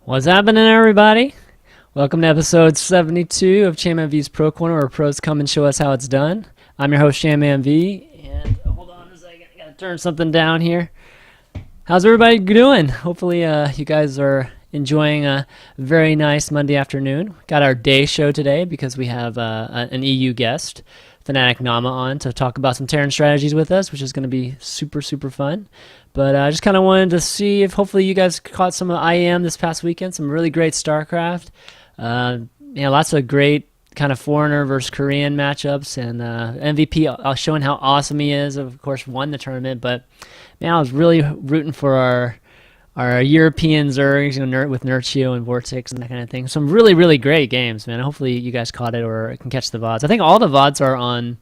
What's happening, everybody? Welcome to episode 72 of ChanmanV's Pro Corner, where pros come and show us how it's done. I'm your host, ChanmanV, and hold on a second, I gotta turn something down here. How's everybody doing? Hopefully, you guys are enjoying a very nice Monday afternoon. Got our day show today because we have an EU guest, FnaticNaama, on to talk about some Terran strategies with us, which is going to be super, super fun. But I just kind of wanted to see if hopefully you guys caught some of IEM this past weekend. Some really great StarCraft. Lots of great kind of foreigner versus Korean matchups. And MVP showing how awesome he is. Of course, won the tournament. But man, I was really rooting for our European Zergs, with Nurchio and Vortex and that kind of thing. Some really, really great games, man. Hopefully you guys caught it or can catch the VODs. I think all the VODs are on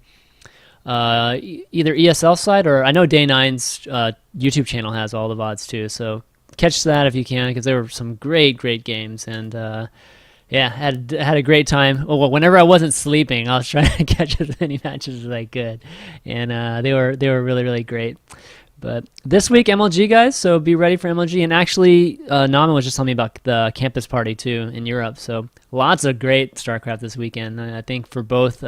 either ESL side, or I know Day9's YouTube channel has all the VODs too, so catch that if you can, because there were some great games. And had a great time. Well, whenever I wasn't sleeping, I was trying to catch as many matches as I could, and they were really, really great. But this week, MLG, guys, so be ready for MLG. And actually, Naama was just telling me about the campus party, too, in Europe. So lots of great StarCraft this weekend, I think, for both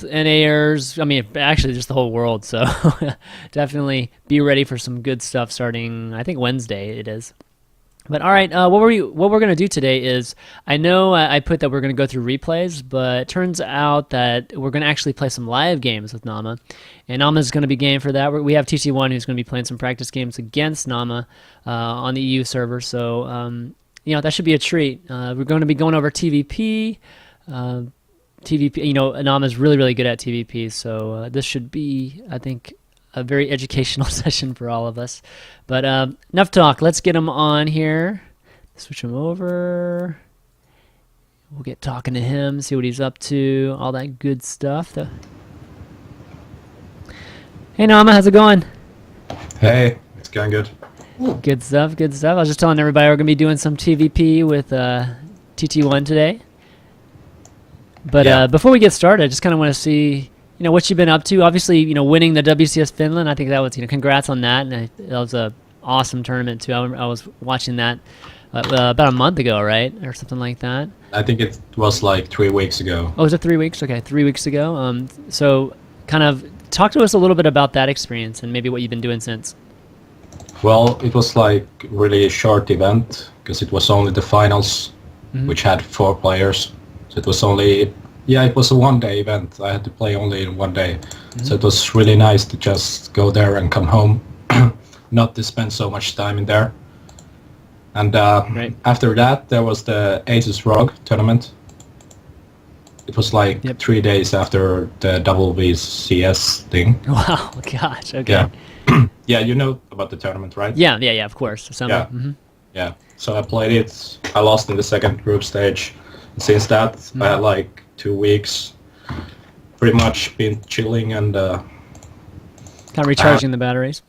NAers, I mean, actually just the whole world. So definitely be ready for some good stuff starting, I think, Wednesday it is. But all right, what we're going to do today is, I know I put that we're going to go through replays, but it turns out that we're going to actually play some live games with Naama. And Naama's going to be game for that. We have TT1 who's going to be playing some practice games against Naama on the EU server. So, that should be a treat. We're going to be going over TvP. TvP, Naama's really, really good at TvP. So this should be, I think, a very educational session for all of us. But enough talk. Let's get him on here. Switch him over. We'll get talking to him, see what he's up to, all that good stuff. Hey, Naama, how's it going? Hey, it's going good. Good stuff, good stuff. I was just telling everybody we're going to be doing some TvP with TT1 today. But before we get started, I just kind of want to see what you've been up to. Obviously, winning the WCS Finland, I think that was, congrats on that. And that was a awesome tournament too. I was watching that about a month ago, right, or something like that. I think it was like 3 weeks ago. Oh, was it 3 weeks? Okay, 3 weeks ago. So kind of talk to us a little bit about that experience and maybe what you've been doing since. Well, it was like really a short event because it was only the finals, which had 4 players. So it was only, it was a one-day event. I had to play only in 1 day. So it was really nice to just go there and come home, not to spend so much time in there. And after that, there was the Asus ROG tournament. It was like 3 days after the WCS thing. Wow, gosh, okay. Yeah. Yeah, you know about the tournament, right? Yeah, of course. Yeah. So I played it. I lost in the second group stage. Since that, I had like 2 weeks, pretty much been chilling and kind of recharging the batteries.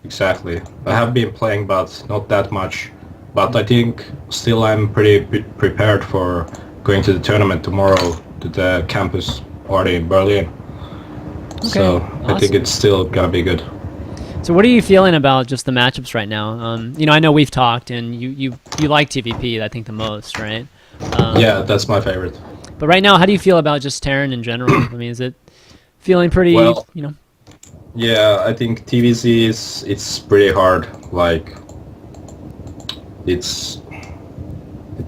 Exactly. I have been playing, but not that much. But I think still I'm pretty prepared for going to the tournament tomorrow, to the campus party in Berlin. Okay, so awesome. I think it's still gonna be good. So what are you feeling about just the matchups right now? I know we've talked, and you like TvP, I think, the most, right? Yeah, that's my favorite. But right now, how do you feel about just Terran in general? I mean, is it feeling pretty, well, Yeah, I think TVC it's pretty hard. Like, it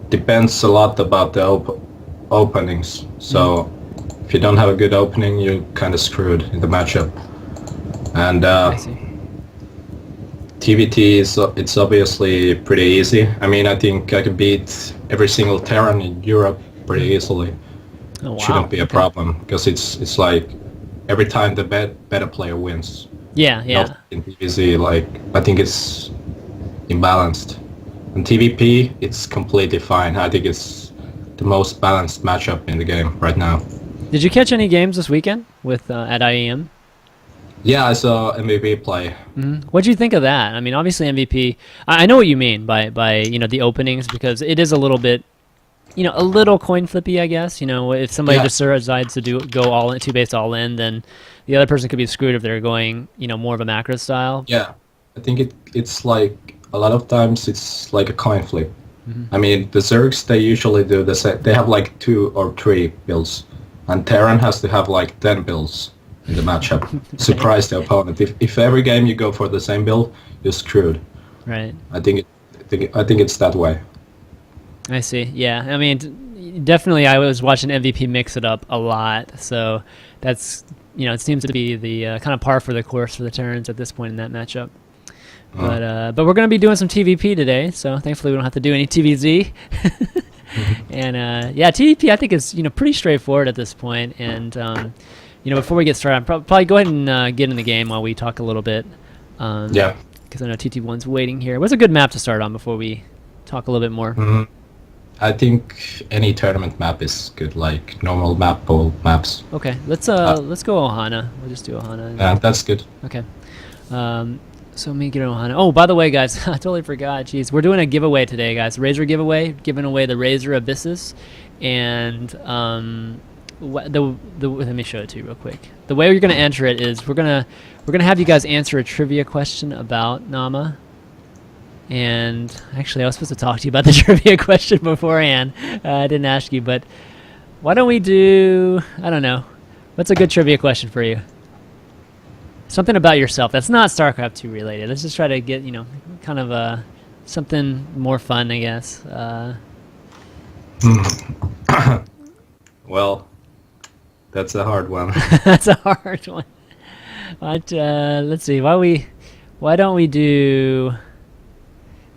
depends a lot about the openings. So if you don't have a good opening, you're kind of screwed in the matchup. And I see. TVT it's obviously pretty easy. I mean, I think I could beat every single Terran in Europe pretty easily. Oh, wow. Shouldn't be a problem because it's like every time the better player wins. Yeah. Not in TVC, like I think it's imbalanced. And TVP, it's completely fine. I think it's the most balanced matchup in the game right now. Did you catch any games this weekend with at IEM? Yeah, I saw MVP play. What do you think of that? I mean, obviously MVP. I know what you mean by the openings, because it is a little bit, a little coin flippy, I guess. If somebody just decides to go all in, 2-base all in, then the other person could be screwed if they're going more of a macro style. Yeah, I think it's like a lot of times it's like a coin flip. I mean, the Zergs, they usually do the same. They have like 2 or 3 builds, and Terran has to have like 10 builds in the matchup. Surprise the opponent. If every game you go for the same build, you're screwed. Right. I think it's that way. I see. Yeah. I mean, definitely. I was watching MVP mix it up a lot, so that's it seems to be the kind of par for the course for the Terrans at this point in that matchup. But we're going to be doing some TvP today, so thankfully we don't have to do any TvZ. And yeah, TvP I think is pretty straightforward at this point. And before we get started, I'll probably go ahead and get in the game while we talk a little bit. Yeah. Because I know TT1's waiting here. What's a good map to start on before we talk a little bit more? I think any tournament map is good, like normal map pool maps. Okay, let's go Ohana. We'll just do Ohana. Yeah, that's good. Okay. So let me get Ohana. Oh, by the way, guys, I totally forgot. Jeez, we're doing a giveaway today, guys. Razor giveaway, giving away the Razor Abyssus, and let me show it to you real quick. The way you're gonna enter it is we're gonna have you guys answer a trivia question about Naama. And actually, I was supposed to talk to you about the trivia question beforehand. I didn't ask you, but why don't we do? I don't know. What's a good trivia question for you? Something about yourself that's not StarCraft 2 related. Let's just try to get, kind of something more fun, I guess. Well, that's a hard one. That's a hard one. But let's see. Why don't we do?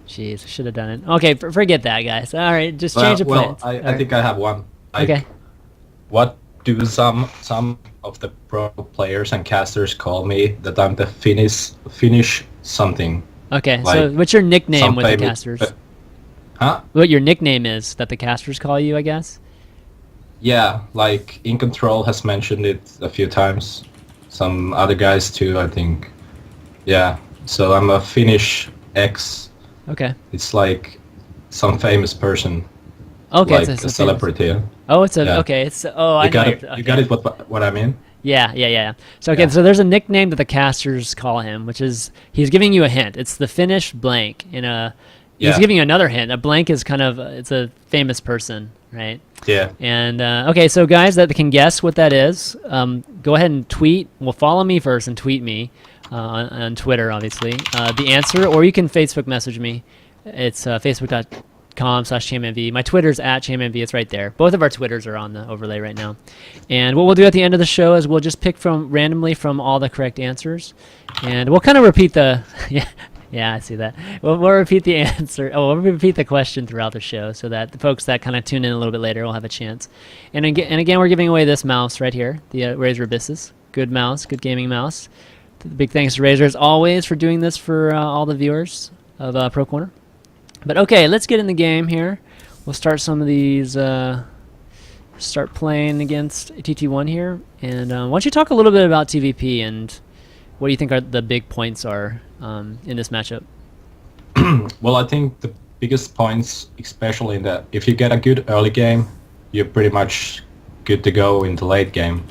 Jeez, I should have done it. Okay, forget that, guys. All right, just change the plans. Well, I think I have one. Okay. What do some of the pro players and casters call me? That I'm the Finnish something. Okay, like so what's your nickname with the casters? Huh? What your nickname is that the casters call you, I guess? Yeah, like In Control has mentioned it a few times. Some other guys too, I think. Yeah, so I'm a Finnish X. Okay. It's like some famous person. Okay, like a celebrity. Oh, it's a yeah. Okay. It's I you got know. it. Okay. You got it. What I mean? Yeah. So okay, so there's a nickname that the casters call him, which is he's giving you a hint. It's the Finnish blank. He's giving you another hint. A blank is kind of it's a famous person, right? Yeah. And okay, so guys that can guess what that is, go ahead and tweet. Well, follow me first and tweet me on Twitter, obviously, the answer, or you can Facebook message me. It's facebook.com/ChanmanV. My Twitter's @ChanmanV. It's right there. Both of our Twitters are on the overlay right now. And what we'll do at the end of the show is we'll just pick randomly from all the correct answers, and we'll kind of repeat the Yeah, I see that. We'll repeat the answer. Oh, we'll repeat the question throughout the show so that the folks that kind of tune in a little bit later will have a chance. And again, we're giving away this mouse right here, the Razor Abyssus. Good mouse, good gaming mouse. Big thanks to Razor as always for doing this for all the viewers of Pro Corner. But okay, let's get in the game here. We'll start some of these. Start playing against TT1 here. And why don't you talk a little bit about TvP and what do you think are the big points are in this matchup? Well, I think the biggest points, especially in that if you get a good early game, you're pretty much good to go in the late game.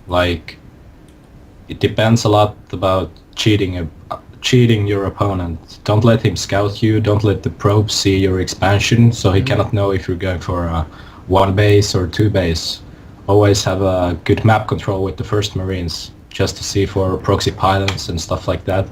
Like, it depends a lot about cheating your opponent. Don't let him scout you. Don't let the probe see your expansion, so he cannot know if you're going for a 1 base or 2 base. Always have a good map control with the first Marines, just to see for proxy pylons and stuff like that.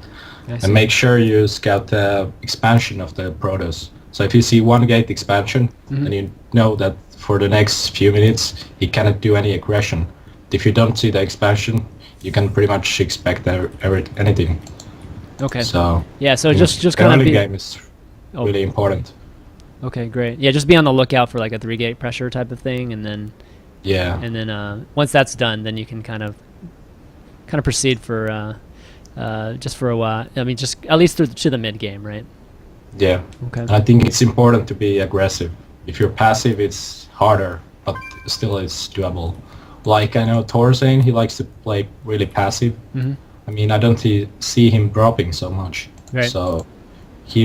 And make sure you scout the expansion of the Protoss. So if you see 1 gate expansion, then you know that for the next few minutes he cannot do any aggression. If you don't see the expansion, you can pretty much expect anything. Okay. So yeah, so just kind of early game is really important. Okay, great. Yeah, just be on the lookout for like a 3-gate pressure type of thing, and then once that's done, then you can kind of proceed for just for a while. I mean, just at least to the mid game, right? Yeah. Okay. I think it's important to be aggressive. If you're passive, it's harder, but still it's doable. Like I know Torzane, he likes to play really passive. I mean, I don't see him dropping so much. Right. So he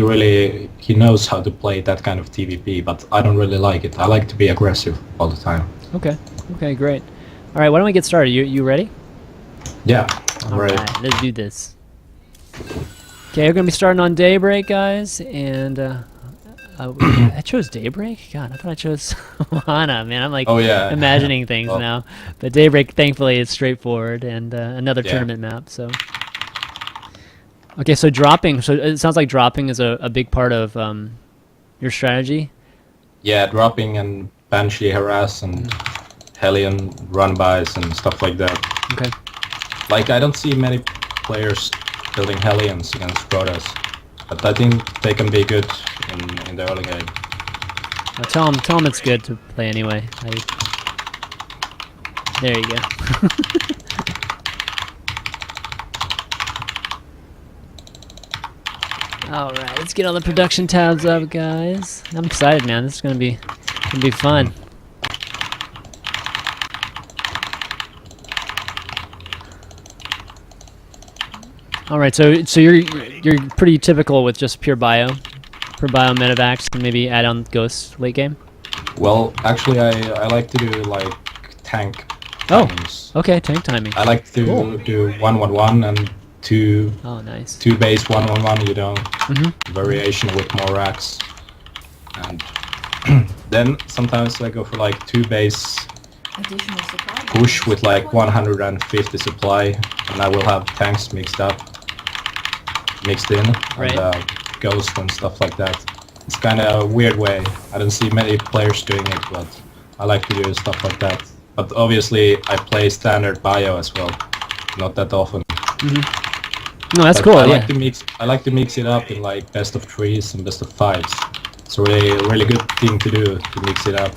knows how to play that kind of TvP, but I don't really like it. I like to be aggressive all the time. Okay. Okay, great. All right, why don't we get started? You ready? Yeah, I'm ready. All right, let's do this. Okay, we're gonna be starting on Daybreak, guys, and I chose Daybreak. God, I thought I chose Hana. Man, I'm like Oh yeah. imagining things Well, now. But Daybreak, thankfully, is straightforward and another Yeah. tournament map. So, okay, so dropping. So it sounds like dropping is a big part of your strategy. Yeah, dropping and Banshee harass and Hellion run-bys and stuff like that. Okay. Like, I don't see many players building Hellions against Protoss, but I think they can be good in the early game. Well, tell them it's good to play anyway. There you go. All right, let's get all the production tabs up, guys. I'm excited, man. This is gonna be fun. All right, so you're pretty typical with just pure bio medevacs, and maybe add on ghosts late game. Well, actually, I like to do like tank Oh, timings. okay, tank timing. I like to Cool. do 1-1-1 and two Oh, nice. base 1-1-1. You know, Mhm. variation with more racks, and then sometimes I go for like 2 base Additional supply push with like 150 supply, and I will have tanks mixed in, Right. and ghost and stuff like that. It's kind of a weird way. I don't see many players doing it, but I like to do stuff like that. But obviously, I play standard bio as well, not that often. No, that's But cool. I Yeah. like to mix it up in like best of 3s and best of 5s. It's a really good thing to do, to mix it up.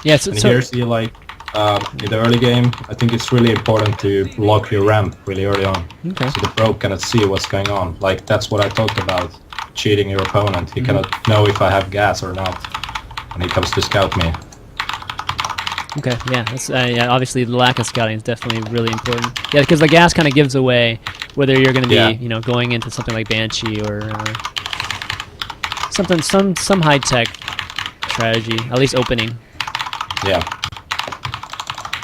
Yeah. So, And here, see, like, in the early game, I think it's really important to lock your ramp really early on, okay. so the pro cannot see what's going on. Like, that's what I talked about, cheating your opponent. He cannot know if I have gas or not when he comes to scout me. Okay, yeah, that's yeah. Obviously, the lack of scouting is definitely really important. Yeah, because the gas kind of gives away whether you're going to be, Yeah. going into something like Banshee or some high tech strategy. At least opening. Yeah.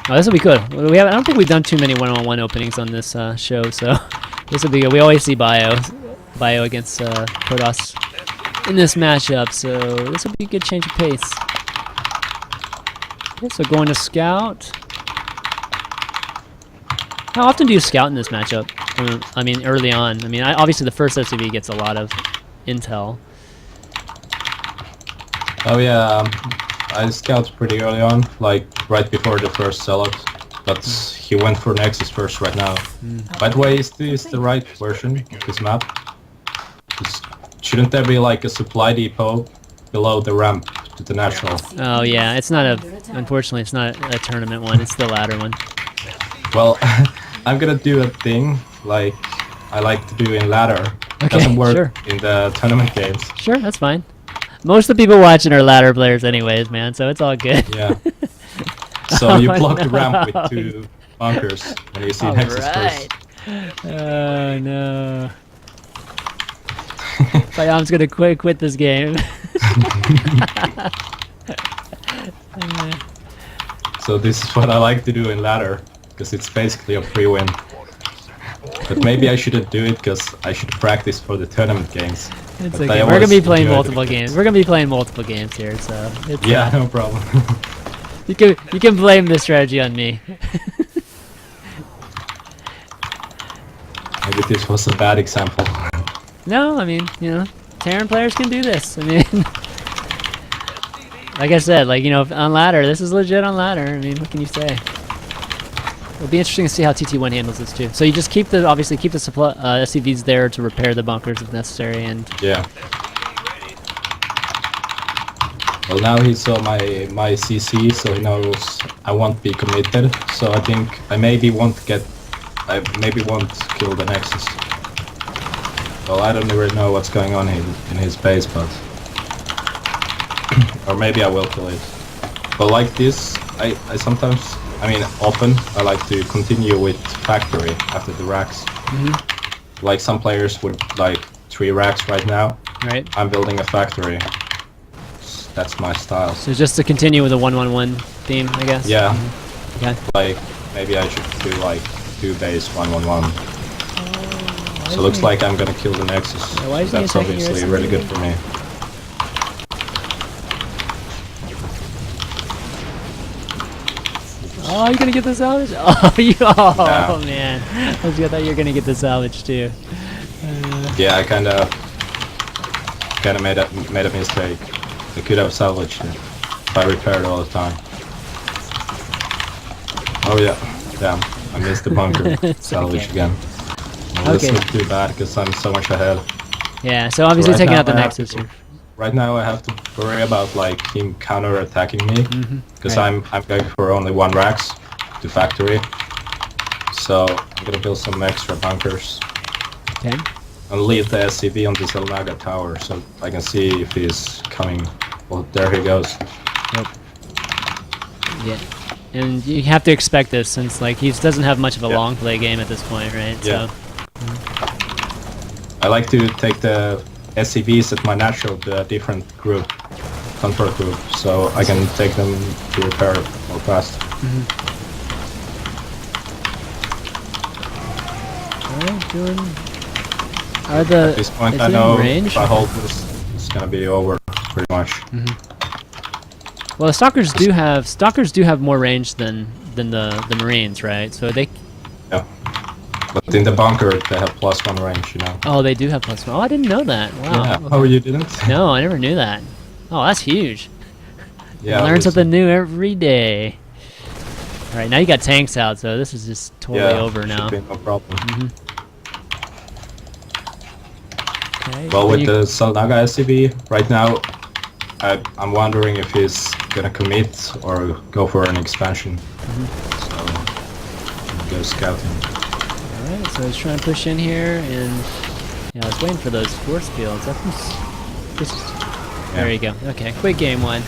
Oh, this will be good. I don't think we've done too many one-on-one openings on this show, so this will be good. We always see bio against Protoss in this matchup, so this will be a good change of pace. Okay, so going to scout. How often do you scout in this matchup? I mean, early on. I mean, obviously the first SCV gets a lot of intel. Oh yeah, I scout pretty early on, like right before the first sellout. But he went for Nexus first right now. By the way, is this the right version of this map? Shouldn't there be like a supply depot below the ramp to the national? Oh yeah, it's not unfortunately it's not a tournament one, it's the ladder one. Well, I'm gonna do a thing like I like to do in ladder. It Okay, doesn't work sure. in the tournament games. Sure, that's fine. Most of the people watching are ladder players anyways, man, so it's all good. Yeah. So you Oh, block the ramp no. with 2 bunkers when you see All Nexus right. first. Oh no. I'm just gonna quit this game. So this is what I like to do in ladder, because it's basically a free win. But maybe I shouldn't do it, because I should practice for the tournament games. It's But okay. I We're gonna be always playing enjoy multiple it. games. We're gonna be playing multiple games here, so it's, Yeah, no problem. you can blame this strategy on me. Maybe this was a bad example. No, I mean, Terran players can do this. I mean, like I said, on ladder, this is legit on ladder. I mean, what can you say? It'll be interesting to see how TT1 handles this too. So you just obviously keep the supply SCVs there to repair the bunkers if necessary, and Yeah. Well, now he saw my CC, so he knows I won't be committed. So I think I maybe won't kill the Nexus. Well, I don't really know what's going on in his base, but or maybe I will kill it. But like this, I sometimes, often I like to continue with factory after the racks. Like some players would like 3 racks right now. right. I'm building a factory. That's my style. So just to continue with the 1-1-1 theme, I guess. Yeah, Okay. like maybe I should do like 2 base 1-1-1. So it looks like I'm gonna kill the Nexus. Yeah, why isn't he That's attacking your obviously SMG? really good for me. Oh, you're gonna get the salvage? Oh, oh Yeah. man. I thought you were gonna get the salvage too. Yeah, I kinda made a mistake. I could have salvaged it if I repaired all the time. Oh yeah, damn, I missed the bunker. Salvage okay. again. Well, Okay. it's not too bad because I'm so much ahead. Yeah, so obviously Right taking now out the I have Nexus to- here. Right now I have to worry about like him counter attacking me because Right. I'm going for only 1 Rax to factory. So I'm gonna build some extra bunkers Okay. and leave the SCV on this Elnaga tower so I can see if he's coming. Well, there he goes. Yeah. And you have to expect this since like he doesn't have much of a Yeah. long play game at this point, right? Yeah. So I like to take the SCVs at my natural to a different group, control group, so I can take them to repair more fast. alright, doing are the At this point, is I it in know range? if I hold this, it's gonna be over pretty much. Well, the stalkers do have more range than the Marines, right? So they Yeah. But in the bunker, they have +1 range, you know. oh they do have +1. Oh, I didn't know that. Wow. Yeah. Oh, you didn't? No, I never knew that. Oh, that's huge. Yeah. Learn listen. something new every day. All right, now you got tanks out, so this is just totally over now. Should be no problem. Okay. Well, and with you- the Salnaga SCV, right now, I'm wondering if he's gonna commit or go for an expansion. So, I'm go scouting. all right, so he's trying to push in here, and yeah, I was waiting for those force fields. That was just there you go. Okay, quick game 1.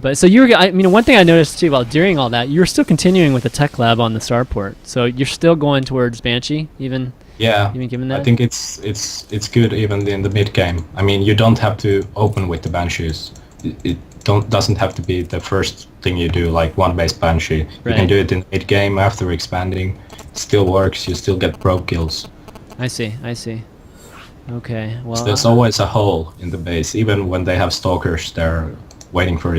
But so I mean, one thing I noticed too, while during all that, you were still continuing with the tech lab on the starport. So you're still going towards Banshee, even Yeah, given that. I think it's good even in the mid game. I mean, you don't have to open with the Banshees. It doesn't have to be the first thing you do, like 1 base Banshee. You Right. can do it in mid game after expanding. It still works. You still get pro kills. I see. Okay, well. So there's always a hole in the base, even when they have stalkers. They're waiting for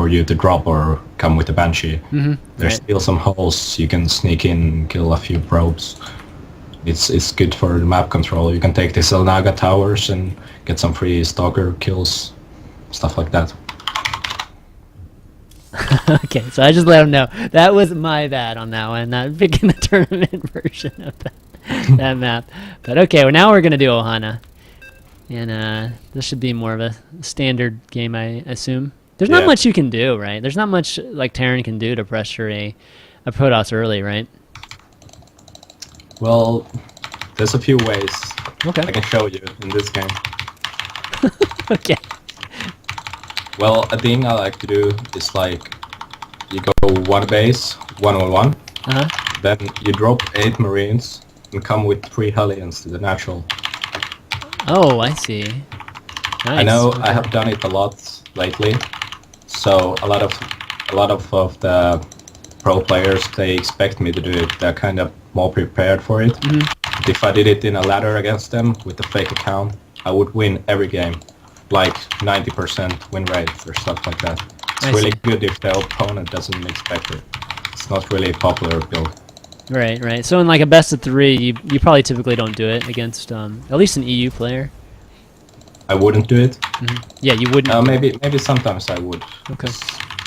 you to drop or come with the Banshee. There's right. still some holes you can sneak in, kill a few probes. It's good for the map control. You can take the Selnaga towers and get some free stalker kills, stuff like that. Okay, so I just let him know. That was my bad on that one, not picking the tournament version of that map. But okay, well now we're going to do Ohana. And this should be more of a standard game, I assume. There's not Yeah. much you can do, right? There's not much like Terran can do to pressure a Protoss early, right? Well, there's a few ways Okay. I can show you in this game. Okay. Well, a thing I like to do is like you go 1 base, 1-on-1, Uh-huh. then you drop 8 Marines and come with 3 Hellions to the natural. Oh, I see. Nice. I know Okay. I have done it a lot lately, so a lot of the pro players, they expect me to do it. They're kind of more prepared for it. But if I did it in a ladder against them with a fake account, I would win every game, like 90% win rate or stuff like that. It's I really see. good if the opponent doesn't expect it. It's not really a popular build. Right, right. So in like a best of 3, you probably typically don't do it against at least an EU player. I wouldn't do it. Yeah, you wouldn't. Maybe sometimes I would. Okay.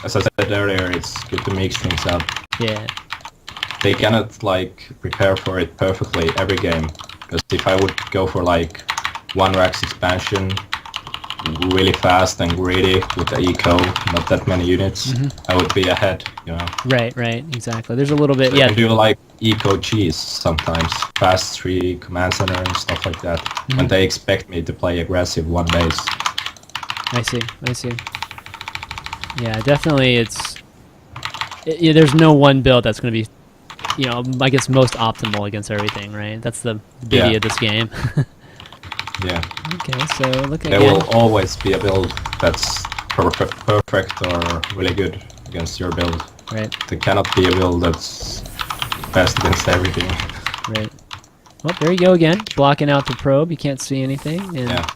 As I said earlier, it's good to mix things up. Yeah. They cannot like prepare for it perfectly every game, because if I would go for like 1 Rax expansion really fast and greedy with the eco, not that many units, I would be ahead, you know. Right, right. Exactly. There's a little bit. So Yeah. you can do like eco cheese sometimes, fast 3 command center and stuff like that, when they expect me to play aggressive 1 base. I see. Yeah, definitely. Yeah, there's no one build that's going to be, I guess most optimal against everything, right? That's the beauty Yeah. of this game. Yeah. Okay, so look There again. will always be a build that's perfect or really good against your build. Right, There cannot be a build that's best against everything. right. Oh, there you go again. Blocking out the probe. You can't see anything. And Yeah.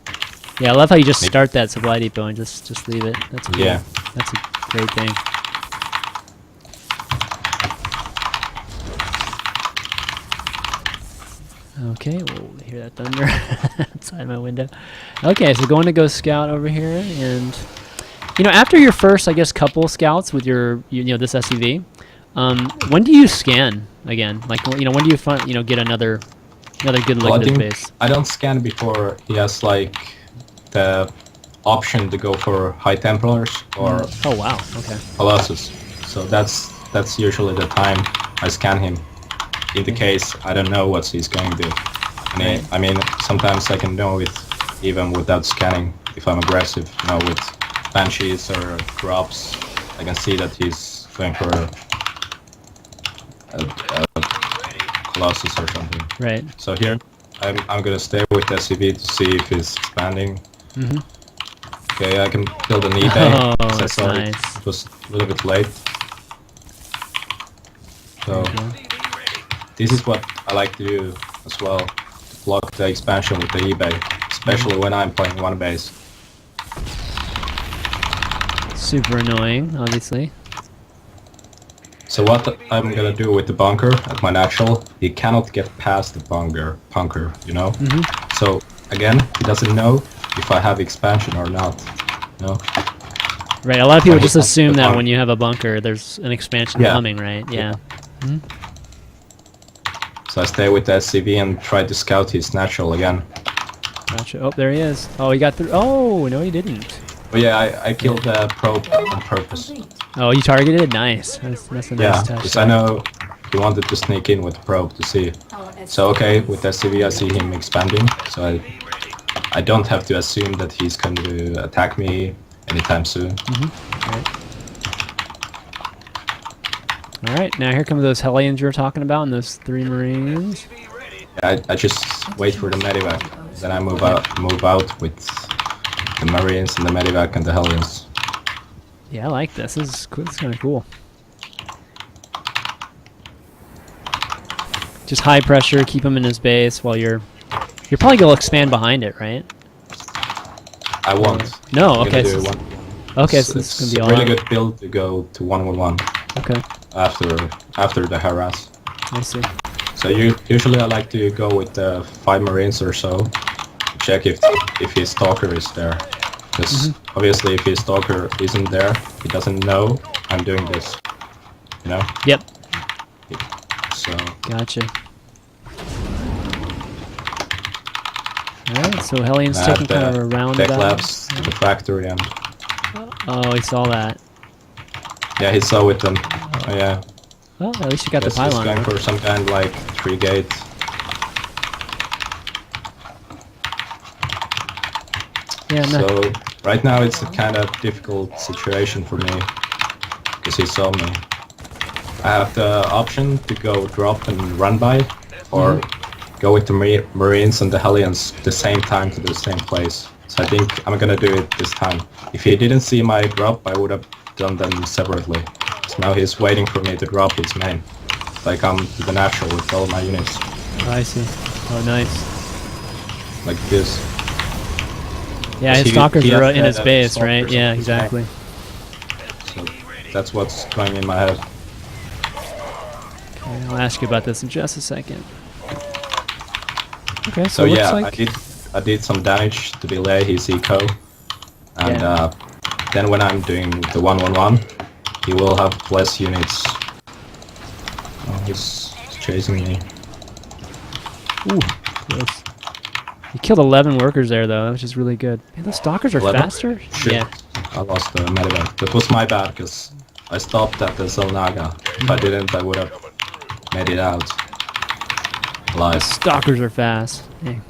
yeah, I love how you just start that supply depot and just leave it. That's cool. Yeah. That's a great thing. Okay, we'll hear that thunder outside my window. Okay, so going to go scout over here, and you know, after your first, I guess, couple scouts with your, you know, this SCV, when do you scan again? Like, you know, when do you find, you know, get another good look Well, I at his think base? I don't scan before he has like the option to go for High Templars or Oh wow, okay. Colossus. So that's usually the time I scan him. In the case I don't know what he's going to do. And Right. I mean, sometimes I can know it even without scanning if I'm aggressive. You know, with Banshees or drops, I can see that he's going for a Colossus or something. Right. So here, I'm gonna stay with SCV to see if he's expanding. Mm-hmm. Okay, I can build an eBay. Oh, So that's sorry, nice. it was a little bit late. So this is what I like to do as well, to block the expansion with the eBay, especially when I'm playing one base. Super annoying, obviously. So what I'm gonna do with the bunker at my natural, he cannot get past the bunker, you know? Mm-hmm. So again, he doesn't know if I have expansion or not, no? Right. A lot of people When he just comes to assume the that bunker. when you have a bunker, there's an expansion Yeah. coming, right? Yeah. So I stay with the SCV and try to scout his natural again. Gotcha. Oh, there he is. Oh, he got through. Oh, no, he didn't. But yeah, I killed the probe on purpose. Complete. Oh, you targeted it? Nice. That's a Yeah, nice touch. because I know he wanted to sneak in with the probe to see. So okay, with SCV I see him expanding, so I don't have to assume that he's going to attack me anytime soon. All right, now here come those Hellions you were talking about and those 3 Marines. I just wait for the medevac, then I move out with the Marines and the medevac and the Hellions. Yeah, I like this. This is cool. This is kind of cool. Just high pressure, keep him in his base while you're probably gonna expand behind it, right? I won't. No, I'm okay. gonna do So, one. okay, It's, so this is it's gonna a be all really out. good build to go to 1-1-1 Okay, after the harass. I see. So usually I like to go with 5 Marines or so, to check if his stalker is there. Because obviously if his stalker isn't there, he doesn't know I'm doing this. You know? Yep, So gotcha. All right, so Hellions I have taking kind of a the roundabout. tech labs to the factory and Oh, he saw that. yeah, he saw with them. Oh yeah. Well, at least you got the Guess he's pylon. going for some kind of like 3 gate. Yeah, no. So right now it's a kind of difficult situation for me because he saw me. I have the option to go drop and run by, or go with the Marines and the Hellions at the same time to the same place. So I think I'm gonna do it this time. If he didn't see my drop, I would have done them separately. So now he's waiting for me to drop his main. So I come to the natural with all my units, Oh, I see. Oh, nice. like this. Yeah, his He- stalkers he are has in his the base, stalkers right? on Yeah, his main. exactly. So that's what's going in my head. Okay, I'll ask you about this in just a second. Okay, So it looks yeah, like I did some damage to delay his eco, and Yeah. then when I'm doing the 1-1-1, he will have less units. Oh, he's chasing me. Ooh, close. You killed 11 workers there, though, which is really good. Man, those stalkers are 11? faster? Shit. Yeah. I lost the medevac. That was my bad, because I stopped at the Zelnaga. If I didn't, I would have made it out alive. Stalkers are fast. Dang.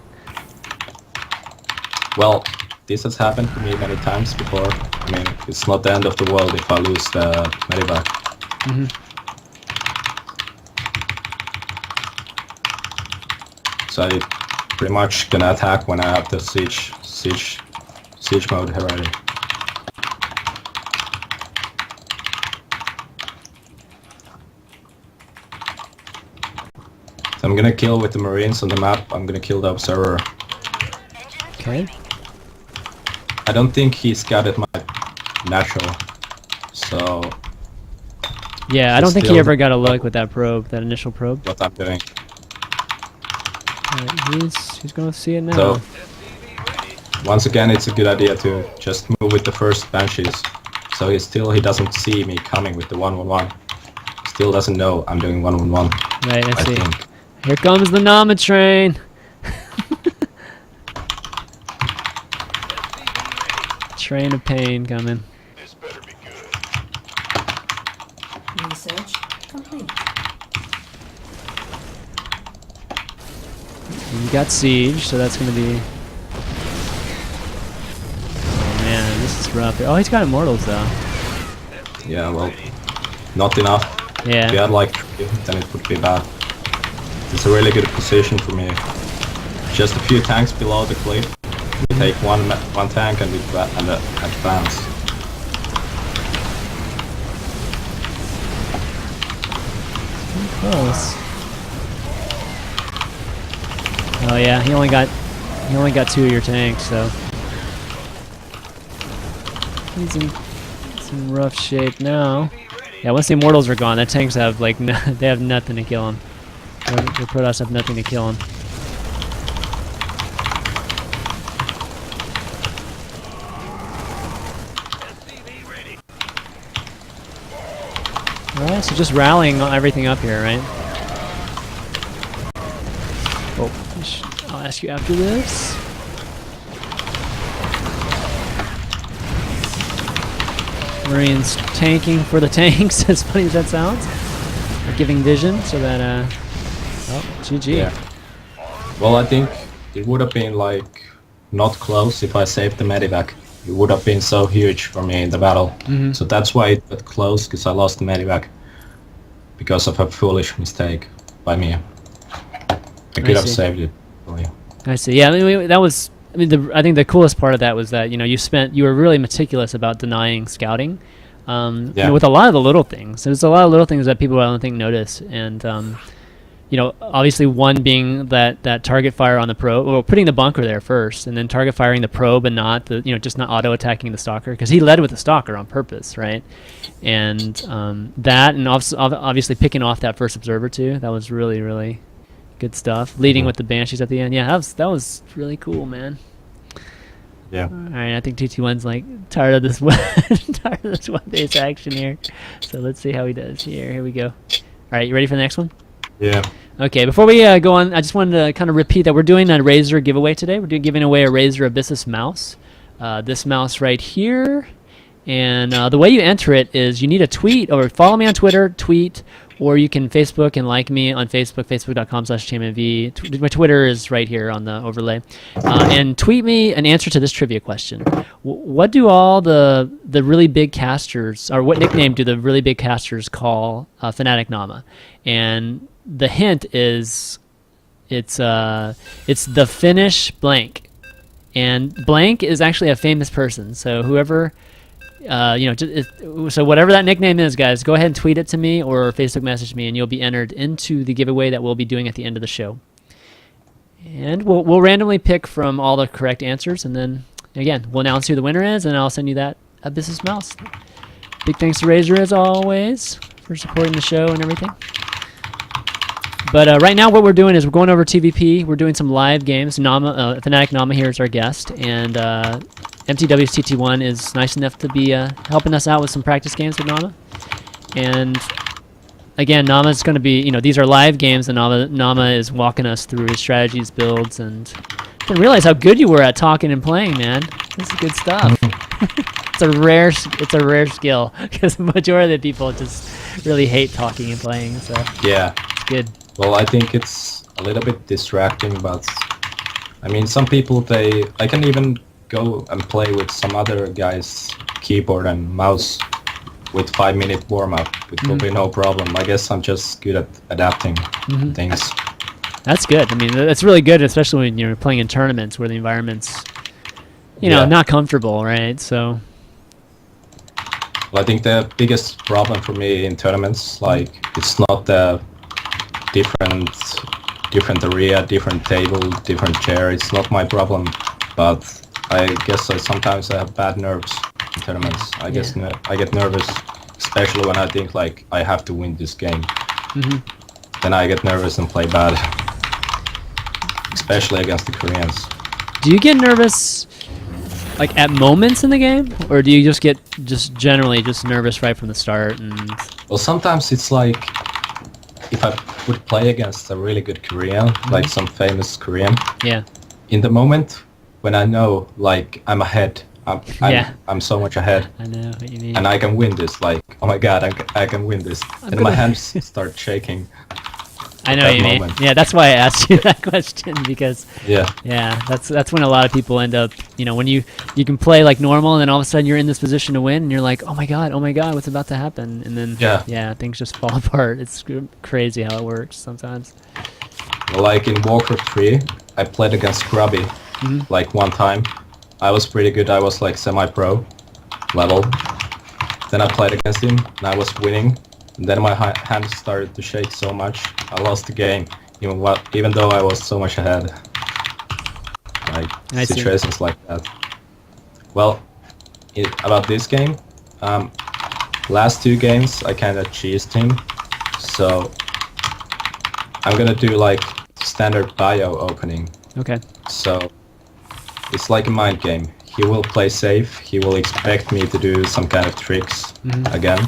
Well, this has happened to me many times before. I mean, it's not the end of the world if I lose the medevac. So I pretty much gonna attack when I have the siege mode already. So So I'm gonna kill with the Marines on the map. I'm gonna kill the Observer. Okay. I don't think he scouted my natural. So Yeah, I don't think he still ever got a look with that probe, that initial probe. what I'm doing. Alright, he's gonna see it now. So once again, it's a good idea to just move with the first Banshees. So he doesn't see me coming with the 1-1-1. Still doesn't know I'm doing 1-1-1. Right, I see. think. Here comes the Naama Train. Train of pain coming. Research complete. You got siege, so that's gonna be. Oh man, this is rough. Oh, he's got immortals though. Yeah, well, not enough. Yeah. If you had like 3, then it would be bad. It's a really good position for me. Just a few tanks below the cliff. We take one tank and we advance. Close. Oh yeah, he only got 2 of your tanks, so he's in some rough shape now. Yeah, once the immortals are gone, the tanks have like they have nothing to kill him. The Protoss have nothing to kill him. Alright, so just rallying everything up here, right? Oh, I'll ask you after this. Marines tanking for the tanks, as funny as that sounds. They're giving vision so that, oh, GG. Yeah. Well, I think it would have been like not close if I saved the medivac. It would have been so huge for me in the battle. Mm-hmm. So that's why it got close, because I lost the medivac. Because of a foolish mistake by me. I could have saved it. Really. I see. Yeah, I mean, that was. I mean, I think the coolest part of that was that you were really meticulous about denying scouting. With a lot of the little things. There's a lot of little things that people I don't think notice, and obviously one being that target fire on the probe, well, putting the bunker there first, and then target firing the probe and not the just not auto attacking the stalker, because he led with the stalker on purpose, right? And that, and obviously picking off that first observer too. That was really, really good stuff. Leading with the Banshees at the end. Yeah, that was really cool, man. Yeah. All right, I think TT1's like tired of this one base action here. So let's see how he does here. Here we go. All right, you ready for the next one? Yeah. Okay, before we go on, I just wanted to kind of repeat that we're doing a Razer giveaway today. We're giving away a Razer Abyssus mouse. This mouse right here. And the way you enter it is you need a tweet, or follow me on Twitter, tweet, or you can Facebook and like me on Facebook, facebook.com/ChanmanV. My Twitter is right here on the overlay. And tweet me an answer to this trivia question. What do all the really big casters, or what nickname do the really big casters call FnaticNaama? And the hint is it's the Finnish blank. And blank is actually a famous person. So whoever... so whatever that nickname is, guys, go ahead and tweet it to me or Facebook message me, and you'll be entered into the giveaway that we'll be doing at the end of the show. And we'll randomly pick from all the correct answers, and then again we'll announce who the winner is, and I'll send you that Abyssus mouse. Big thanks to Razer as always for supporting the show and everything. But right now what we're doing is we're going over TvP. We're doing some live games. FnaticNaama here is our guest, and MTW's TT1 is nice enough to be helping us out with some practice games with Naama. And again, Naama's going to be, these are live games, and Naama is walking us through his strategies, builds, and I didn't realize how good you were at talking and playing, man. This is good stuff. It's a rare skill, because the majority of the people just really hate talking and playing. So yeah, it's good. Well, I think it's a little bit distracting, but I mean, some people I can even go and play with some other guy's keyboard and mouse with 5-minute warm-up, which will be no problem. I guess I'm just good at adapting things. That's good. I mean, that's really good, especially when you're playing in tournaments where the environment's, not comfortable, right? So. Well, I think the biggest problem for me in tournaments, it's not the different different area, different table, different chair. It's not my problem, but I guess sometimes I have bad nerves in tournaments. I guess I get nervous, especially when I think like I have to win this game. Then I get nervous and play bad, especially against the Koreans. Do you get nervous like at moments in the game, or do you just get generally nervous right from the start? And well, sometimes it's like if I would play against a really good Korean, like some famous Korean. Yeah. In the moment when I know like I'm ahead, I'm so much ahead. I know what you mean. And I can win this. Like, oh my god, I can win this. And my hands start shaking. I know what you mean. Yeah, that's why I asked you that question, because yeah, that's when a lot of people end up. You know, when you can play like normal, and then all of a sudden you're in this position to win, and you're like, oh my god, what's about to happen? And then things just fall apart. It's crazy how it works sometimes. Well, like in Walkthroughs 3, I played against Grubby like one time. I was pretty good. I was like semi-pro level. Then I played against him, and I was winning. And then my hands started to shake so much, I lost the game, even though I was so much ahead. Like situations like that. Well, about this game, last 2 games I kind of cheesed him, so I'm gonna do like standard bio opening. Okay. So it's like a mind game. He will play safe. He will expect me to do some kind of tricks again.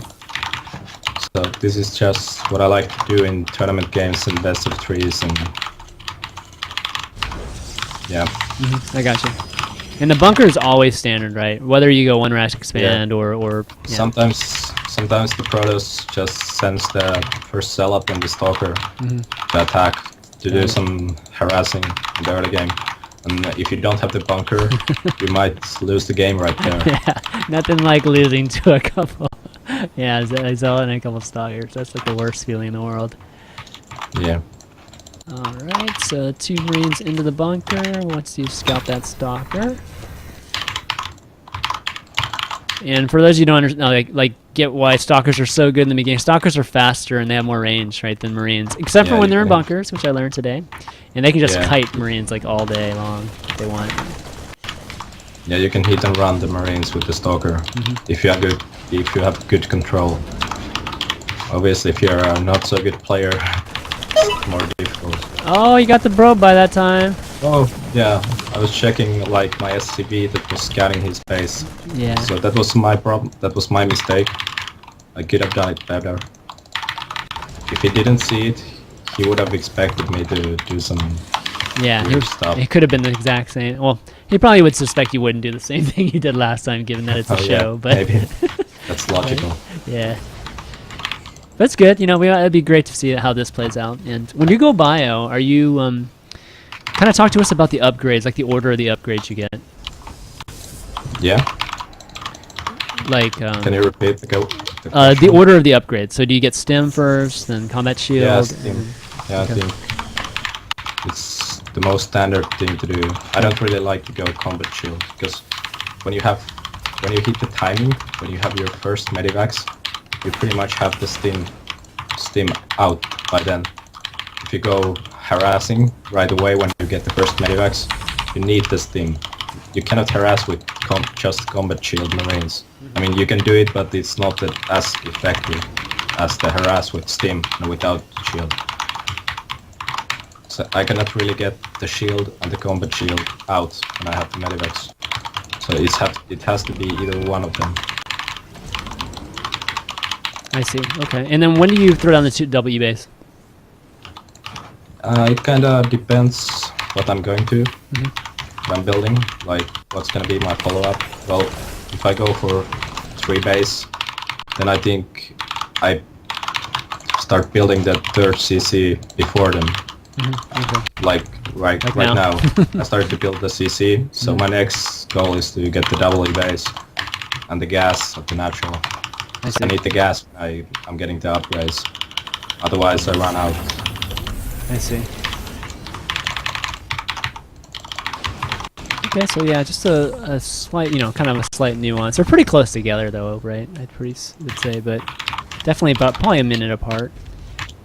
So this is just what I like to do in tournament games and best of 3s, and yeah. I got you. And the bunker is always standard, right? Whether you go one rash expand or sometimes the Protoss just sends the first sell up and the Stalker to attack, to do some harassing in the early game. And if you don't have the bunker, you might lose the game right there. Yeah, nothing like losing to a couple. Yeah, Zella and a couple Stalkers. That's like the worst feeling in the world. Yeah. Alright, so 2 Marines into the bunker. Once you scout that Stalker. And for those of you who don't understand, like get why Stalkers are so good in the beginning. Stalkers are faster and they have more range, right, than Marines. Except for when they're in bunkers, which I learned today. And they can just kite Marines like all day long if they want. Yeah, you can hit and run the Marines with the Stalker if you have good control. Obviously, if you're a not so good player, it's more difficult. Oh, you got the probe by that time. Oh, yeah. I was checking like my SCV that was scanning his base. Yeah. So that was my problem. That was my mistake. I could have done it better. If he didn't see it, he would have expected me to do some weird stuff. It could have been the exact same. Well, he probably would suspect you wouldn't do the same thing you did last time, given that it's a show. But maybe that's logical. Yeah. That's good. You know, it'd be great to see how this plays out. And when you go bio, are you kind of talk to us about the upgrades, like the order of the upgrades you get? Yeah. Like. Can you repeat the order of the upgrades? So do you get stim first, then combat shield? Yeah, stim. Yeah, okay. I think it's the most standard thing to do. I don't really like to go combat shield because when you hit the timing, when you have your first medivacs, you pretty much have the stim out by then. If you go harassing right away when you get the first medivacs, you need the stim. You cannot harass with just combat shield Marines. I mean, you can do it, but it's not as effective as the harass with stim and without shield. So I cannot really get the shield and the combat shield out when I have the medivacs. So it has to be either one of them. I see. Okay. And then when do you throw down the W base? It kind of depends what I'm going to. What I'm building, like what's going to be my follow-up. Well, if I go for 3 base, then I think I start building that 3rd CC before them. Okay. Like right now, I started to build the CC, so my next goal is to get the double base and the gas of the natural. I need the gas when I'm getting the upgrades, otherwise I run out. I see. Okay, so yeah, just a slight, kind of a slight nuance. They're pretty close together though, right? I would say, but definitely probably a minute apart.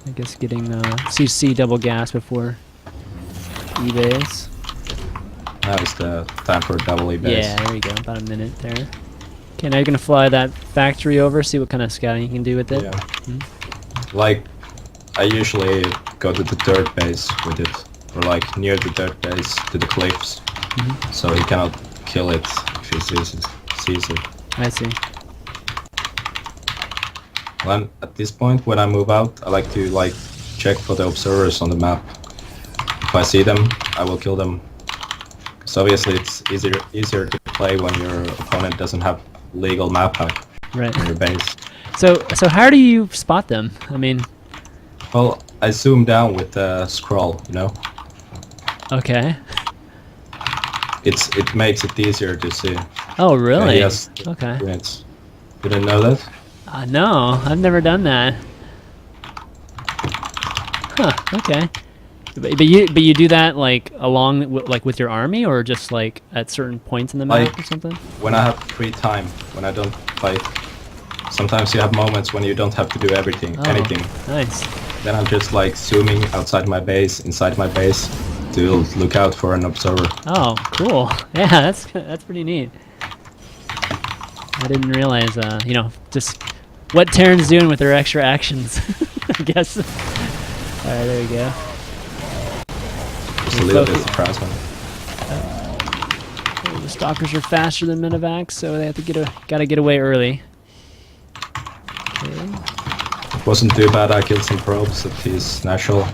I guess getting CC double gas before E-base. Now is the time for double E-base. Yeah, there you go. About a minute there. Okay, now you're gonna fly that factory over, see what kind of scouting you can do with it. Yeah. Like, I usually go to the third base with it, or like near the third base to the cliffs, so he cannot kill it if he sees it. I see. Well, at this point, when I move out, I like to like check for the observers on the map. If I see them, I will kill them. Because obviously it's easier to play when your opponent doesn't have legal map hack Right. in your base. So how do you spot them? I mean, Well, I zoom down with the scroll, you know? okay. It makes it easier to see. Oh, really? Yes. Okay. Units. You didn't know that? No, I've never done that. Huh. Okay. But you do that like along like with your army, or just like at certain points in the map Like, or something? When I have free time, when I don't like, sometimes you have moments when you don't have to do anything. Nice. Then I'm just like zooming outside my base, inside my base, to look out for an observer. Oh, cool. Yeah, that's pretty neat. I didn't realize, you know, just what Terran's doing with their extra actions. I guess. All right, there we go. Just a little bit surprised one. The stalkers are faster than medevacs, so they have to gotta get away early. Okay. It wasn't too bad. I killed some probes at his natural.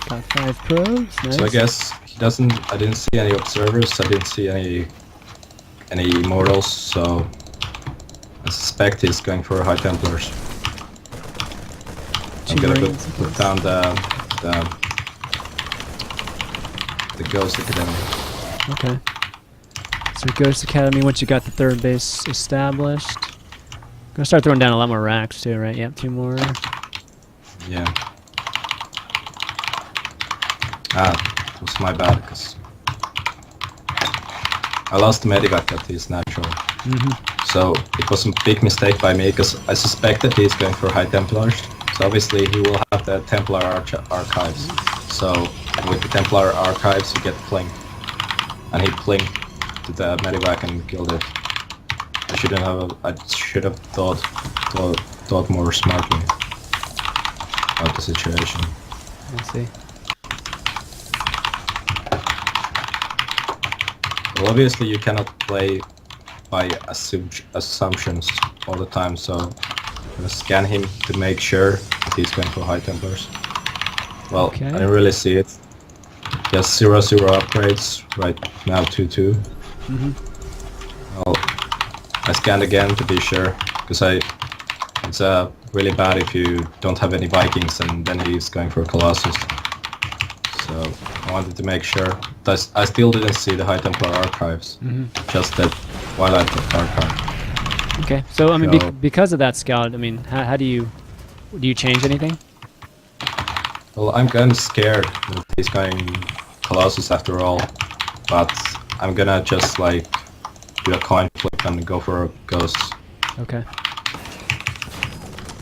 Got 5 probes. Nice. So I guess he doesn't. I didn't see any observers. I didn't see any immortals. So I suspect he's going for High Templars. I'm Two gonna Marines, put down the Ghost Academy. Okay. So Ghost Academy, once you got the third base established. Gonna start throwing down a lot more racks too, right? Yep, 2 more. Yeah. It was my bad, because I lost the medivac at his natural. So it was a big mistake by me, because I suspected he's going for High Templars. So obviously he will have the Templar archives. So with the Templar archives you get Pling. And he Plinged to the medivac and killed it. I should have thought more smartly about the situation. I see. Well, obviously you cannot play by assumptions all the time, so I'm gonna scan him to make sure that he's going for High Templars. Well, Okay. I didn't really see it. He has 0-0 upgrades, right now 2-2. Well, I scanned again to be sure, because it's really bad if you don't have any Vikings and then he's going for Colossus. So I wanted to make sure. I still didn't see the High Templar archives, just that Twilight archive. Okay, so I mean, So- because of that scout, I mean, how do you change anything? Well, I'm kind of scared that he's going Colossus after all, but I'm gonna just like do a coin flip and go for a Ghost. Okay.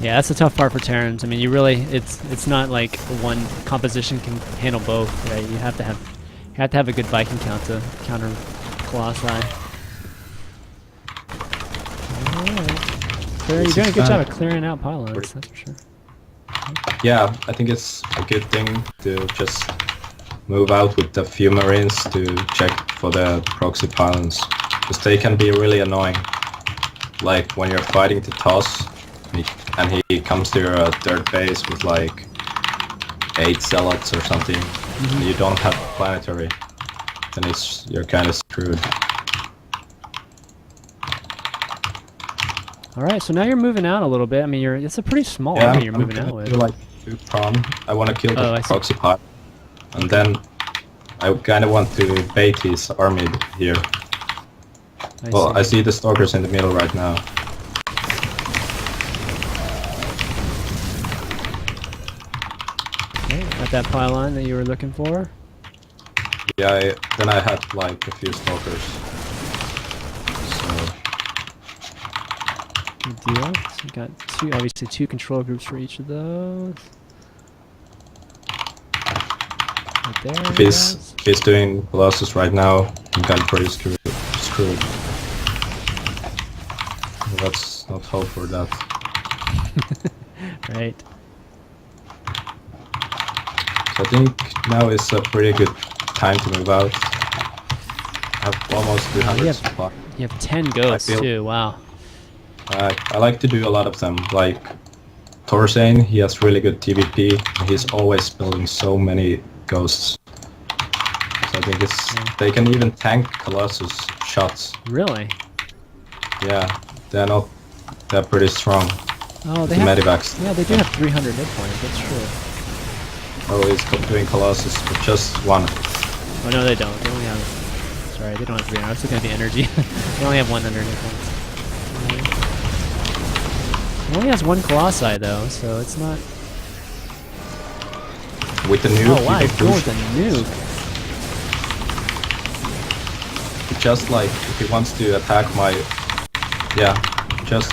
Yeah, that's the tough part for Terrans. I mean, it's not like one composition can handle both, right? You have to have a good Viking count to counter Colossi. Alright. You're doing a good job of clearing out pylons, that's for sure. Yeah, I think it's a good thing to just move out with a few Marines to check for the proxy pylons, because they can be really annoying. Like when you're fighting the toss and he comes to your third base with like 8 zealots or something, and you don't have planetary, then you're kind of screwed. All right, so now you're moving out a little bit. I mean, it's a pretty small Yeah, army you're I'm moving gonna out with. do like 2 prawn. I want to kill Oh, I the see. proxy pylon, and then I kind of want to bait his army here. I see the stalkers in the middle right now. Okay, got that pylon that you were looking for. Yeah, then I had like a few stalkers. So Good deal. So we got obviously two control groups for each of those. Right there. If he's doing Colossus right now, I'm kind of pretty screwed. Let's not hope for that. Right. So I think now is a pretty good time to move out. I have almost 200 supply. You have 10 ghosts too. Wow. I like to do a lot of them. Like Torsane, he has really good TvP. He's always building so many ghosts. So I think they can even tank Colossus shots. Really? Yeah, they're pretty strong. Oh, they the have. Medivacs. Yeah, they do have 300 hit points. That's true. Oh, he's doing Colossus with just one. Oh no, they don't. They only have. Sorry, they don't have 300. I was looking at the energy. They only have 100 hit points. He only has one Colossi though, so it's not. With the nuke. Oh wow, he's going with the nuke. Just like if he wants to attack my. Yeah, just.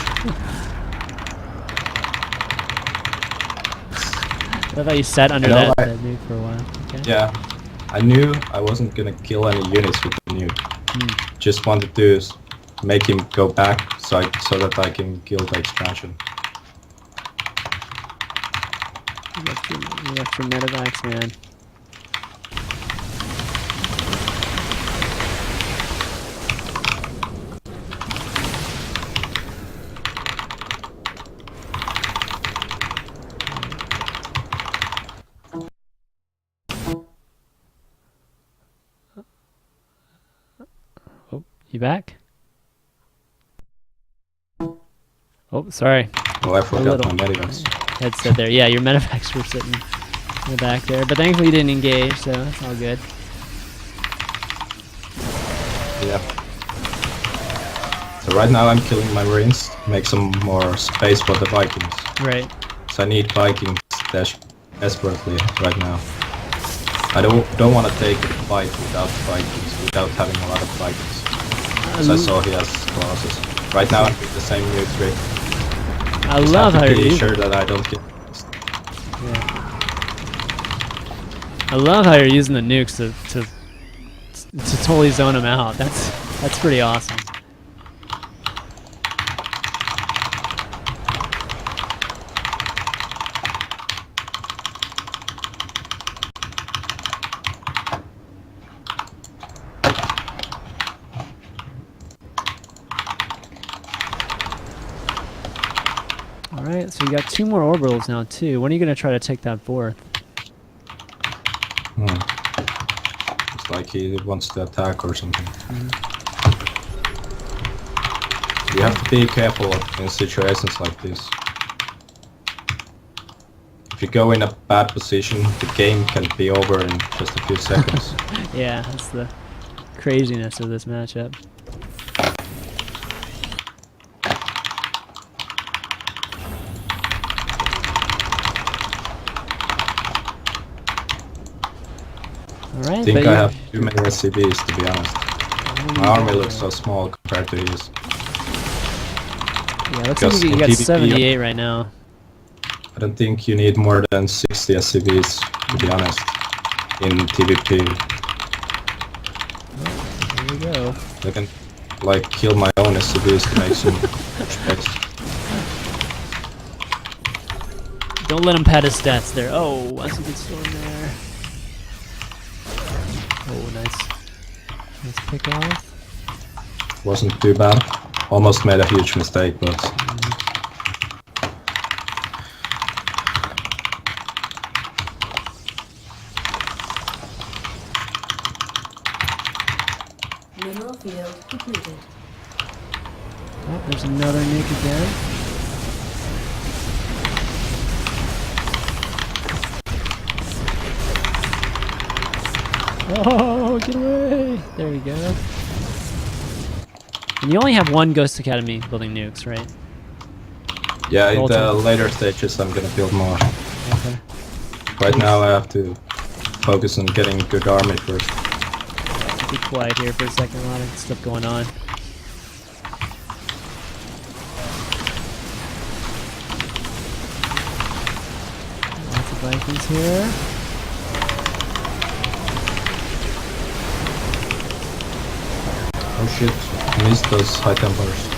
I thought you sat under that nuke for a while. Okay. Yeah, I knew I wasn't gonna kill any units with the nuke. Just wanted to make him go back so that I can kill the expansion. You left your Medivacs, man. Oh, you back? Oh, sorry. Oh, I forgot my Medivacs. Headset there. Yeah, your Medivacs were sitting in the back there, but thankfully you didn't engage, so that's all good. Yeah. So right now I'm killing my Marines, make some more space for the Vikings. Right. So I need Vikings desperately right now. I don't want to take a fight without Vikings, without having a lot of Vikings. As I saw he has Colossus. Right now I'm doing the same nuke trick. I love how you're sure that I don't get. Yeah. I love how you're using the nukes to totally zone them out. That's pretty awesome. Alright, so you got 2 more orbitals now too. When are you going to try to take that fourth? It's like he wants to attack or something. You have to be careful in situations like this. If you go in a bad position, the game can be over in just a few seconds. Yeah, that's the craziness of this matchup. Alright, I think I have too many SCVs, to be honest. My army looks so small compared to his. Yeah, looks like you got TvP, 78 right now. I don't think you need more than 60 SCVs, to be honest, in TvP. Here we go. I can, like, kill my own SCVs to make some space. Don't let him pad his stats there. Oh, that's a good storm there. Oh, nice. Nice pick off. Wasn't too bad. Almost made a huge mistake, but... Mineral field completed. Oh, there's another nuke again. Oh, get away! There we go. And you only have one Ghost Academy building nukes, right? Yeah, in the later stages I'm gonna build more. Okay. Right now I have to focus on getting a good army first. Be quiet here for a second, a lot of stuff going on. Lots of Vikings here. Oh shit, I missed those high templars.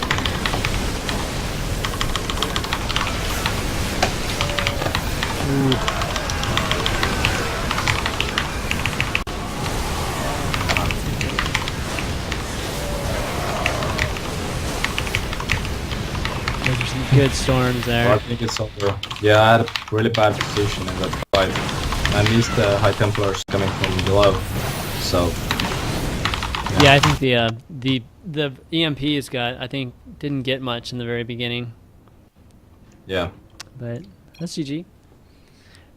Those are some good storms there. Well, I think it's over. Yeah, I had a really bad position in that fight. I missed the high templars coming from below, so... Yeah, I think the EMP's got, I think, didn't get much in the very beginning. Yeah. But that's GG.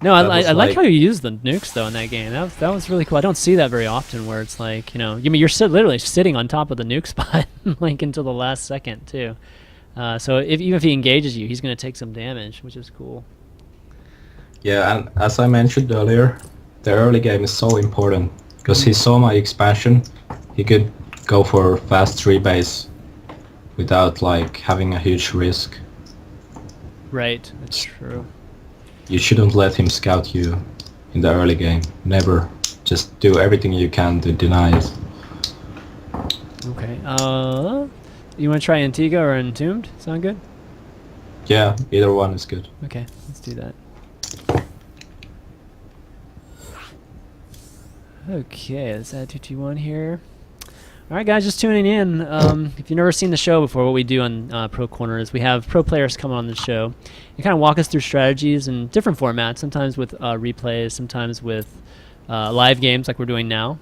No, I like how you used the nukes though in that game. That was really cool. I don't see that very often where it's like, you know, I mean, you're literally sitting on top of the nuke spot like until the last second too. So even if he engages you, he's going to take some damage, which is cool. Yeah, and as I mentioned earlier, the early game is so important because he saw my expansion. He could go for fast 3 base without like having a huge risk. Right, that's true. You shouldn't let him scout you in the early game. Never. Just do everything you can to deny it. Okay. You want to try Antigua or Entombed? Sound good? Yeah, either one is good. Okay, let's do that. Okay, let's add 221 here. Alright guys, just tuning in. If you've never seen the show before, what we do on Pro Corner is we have pro players come on the show and kind of walk us through strategies in different formats, sometimes with replays, sometimes with live games like we're doing now.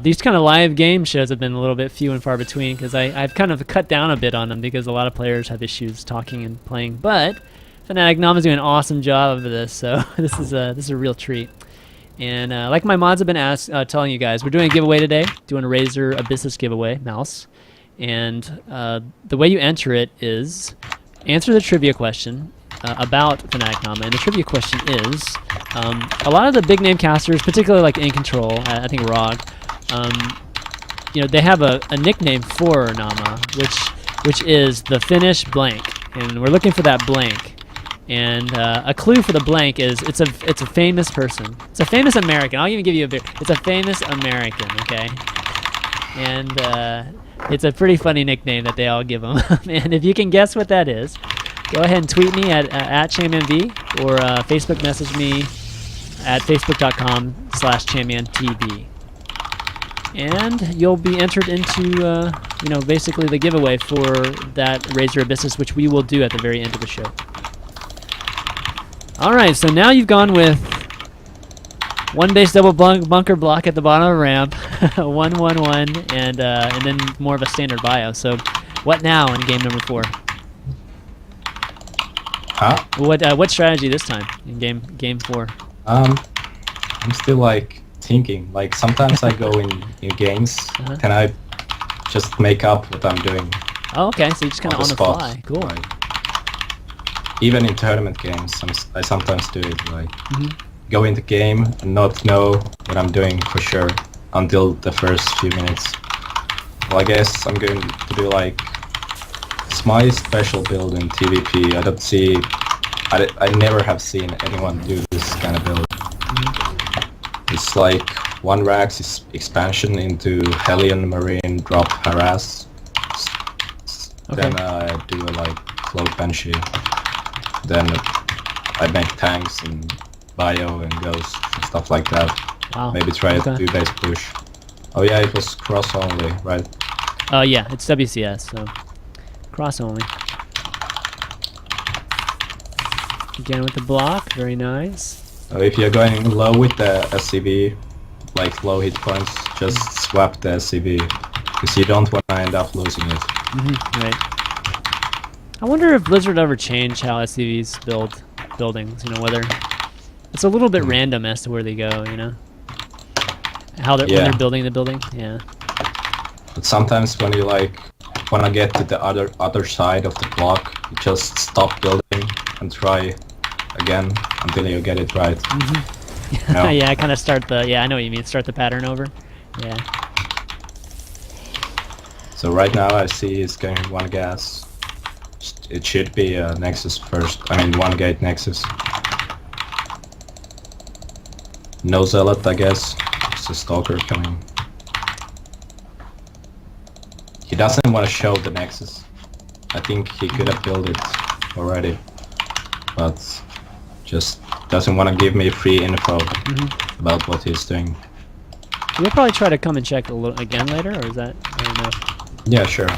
These kind of live game shows have been a little bit few and far between because I've kind of cut down a bit on them because a lot of players have issues talking and playing. But FnaticNaama is doing an awesome job of this, so this is a real treat. And like my mods have been telling you guys, we're doing a giveaway today, doing a Razer Abyssus giveaway, mouse. And the way you enter it is answer the trivia question about FnaticNaama. And the trivia question is, a lot of the big name casters, particularly like In Control, I think ROG, you know, they have a nickname for Naama, which is the Finnish blank. And we're looking for that blank. And a clue for the blank is it's a famous person. It's a famous American. I'll even give you a bit. It's a famous American, okay? And it's a pretty funny nickname that they all give him. And if you can guess what that is, go ahead and tweet me at ChanmanV or Facebook message me at facebook.com/ChanmanTV. And you'll be entered into, you know, basically the giveaway for that Razer Abyssus, which we will do at the very end of the show. Alright, so now you've gone with one base double bunker block at the bottom of the ramp, 1-1-1, and then more of a standard bio. So, what now in game number 4? Huh? What strategy this time in game 4? I'm still like thinking. Like sometimes I go in games and I just make up what I'm doing. Oh, okay. So you just kind of on the fly. Cool. Like, even in tournament games, I sometimes do it. Like go into game and not know what I'm doing for sure until the first few minutes. Well, I guess I'm going to do like it's my special build in TvP. I don't see. I never have seen anyone do this kind of build. It's like one Rax expansion into Hellion Marine drop harass. Okay. Then I do a like float Banshee. Then I make tanks and bio and ghosts and stuff like that. Wow. Maybe try to do base push. Oh yeah, it was cross only, right? Yeah, it's WCS, so cross only. Again with the block, very nice. So if you're going low with the SCV, like low hit points, just swap the SCV, because you don't want to end up losing it. Right. I wonder if Blizzard ever changed how SCVs build buildings, you know, whether it's a little bit random as to where they go, you know? How they're, when they're building the building, yeah. But sometimes when you like want to get to the other side of the block, you just stop building and try again until you get it right. No? Yeah, I kind of start the, I know what you mean, start the pattern over. Yeah. So right now I see it's going one gas. It should be a Nexus first, I mean one gate Nexus. No Zealot, I guess. It's a Stalker coming. he doesn't want to show the Nexus. I think he could have built it already, but just doesn't want to give me free info about what he's doing. You'll probably try to come and check again later, or is that, I don't know. Yeah, sure.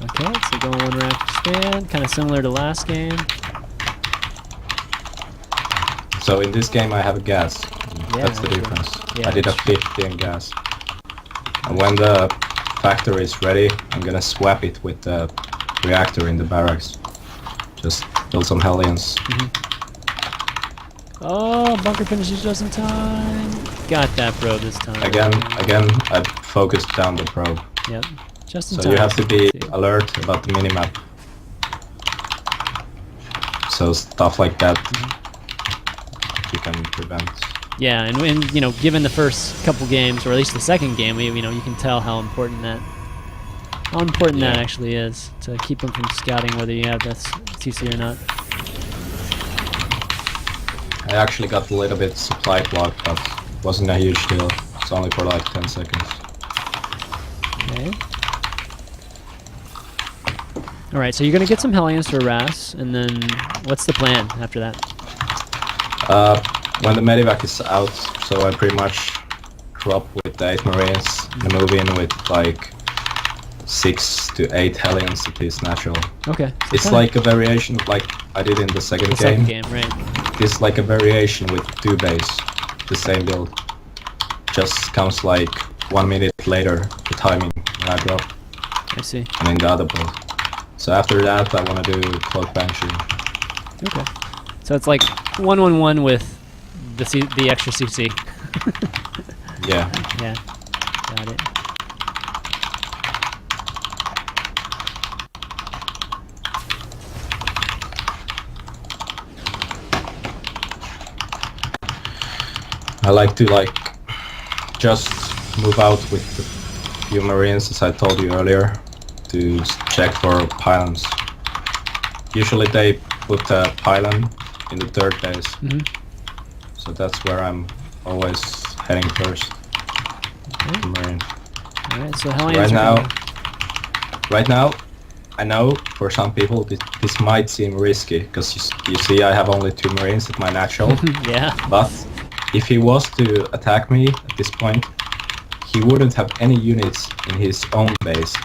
Okay, so going one rack span, kind of similar to last game. So in this game I have a gas. That's the okay. difference. Yeah, I did a that's true. 50 in gas. And when the factory is ready, I'm gonna swap it with the reactor in the barracks. Just build some Hellions. Oh, bunker finishes just in time. Got that probe this time. Again, I focused down the probe. Yep, just in So time. you have to be See. alert about the minimap. So stuff like that you can prevent. Yeah, and you know, given the first couple games, or at least the second game, you know, you can tell how important that Yeah. actually is to keep them from scouting whether you have this CC or not. I actually got a little bit supply blocked, but it wasn't a huge deal. It's only for like 10 seconds. Okay. All right, so you're gonna get some Hellions to harass, and then what's the plan after that? When the medevac is out, so I pretty much drop with the 8 Marines and move in with like 6 to 8 Hellions if it's natural. Okay. So It's kinda like a variation like I did in the second the game. second game, right? It's like a variation with 2 base, the same build. Just comes like 1 minute later, the timing when I drop, I see. and in the other build. So after that I wanna do Cloak Banshee. Okay. So it's like 1-1-1 with the extra CC. Yeah. Yeah. Got it. I like to just move out with the few Marines, as I told you earlier, to check for pylons. Usually they put a pylon in the third base, so that's where I'm always heading first. Okay. The Marine. All right. So Hellions Right now, I know for some people this might seem risky, because you see I have only 2 Marines at my natural. Yeah. But if he was to attack me at this point, he wouldn't have any units in his own base.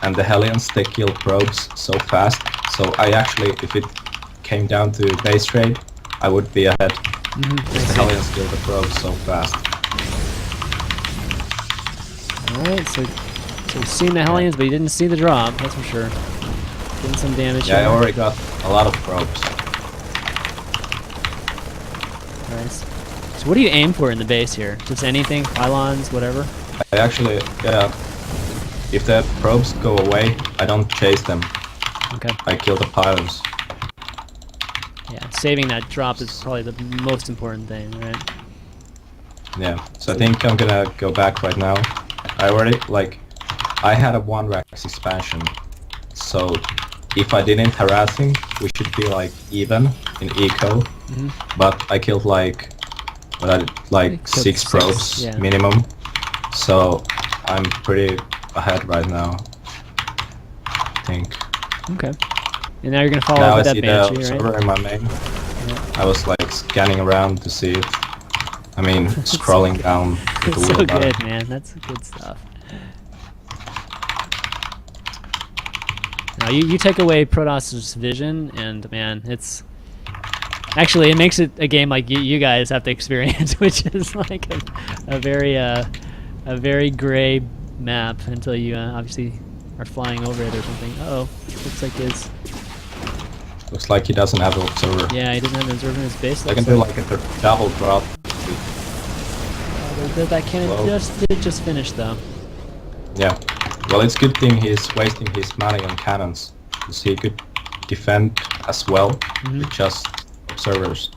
And the Hellions, they kill probes so fast, so I actually, if it came down to base trade, I would be ahead. Because the Hellions kill the probes so fast. All right. So you've seen the Hellions, but you didn't see the drop. That's for sure. Getting some damage. Yeah, I here. already got a lot of probes. Nice. So what do you aim for in the base here? Just anything? Pylons, whatever? I actually, if the probes go away, I don't chase them. Okay. I kill the pylons. Yeah, saving that drop is probably the most important thing, right? Yeah, so I think I'm gonna go back right now. I already, I had a 1 Rax expansion, so if I didn't harass him, we should be even in eco, but I killed like 6 probes yeah. minimum, so I'm pretty ahead right now, I think. Okay. And now you're gonna follow Now up I with that see the Banshee, right? server in my main. Yeah. I was scanning around to see it. I mean, scrolling down with the It's wheel so button. good, man. That's good stuff. Now you take away Protost's vision, and man, it makes it a game like you guys have to experience, which is like a very gray map until you obviously are flying over it or something. Uh-oh, looks like his. Looks like he doesn't have an observer. Yeah, he doesn't have an observer in his base. I can do like a double drop. That cannon Whoa. did just finish though. Yeah. Well, it's good thing he's wasting his money on cannons, because he could defend as well with just observers.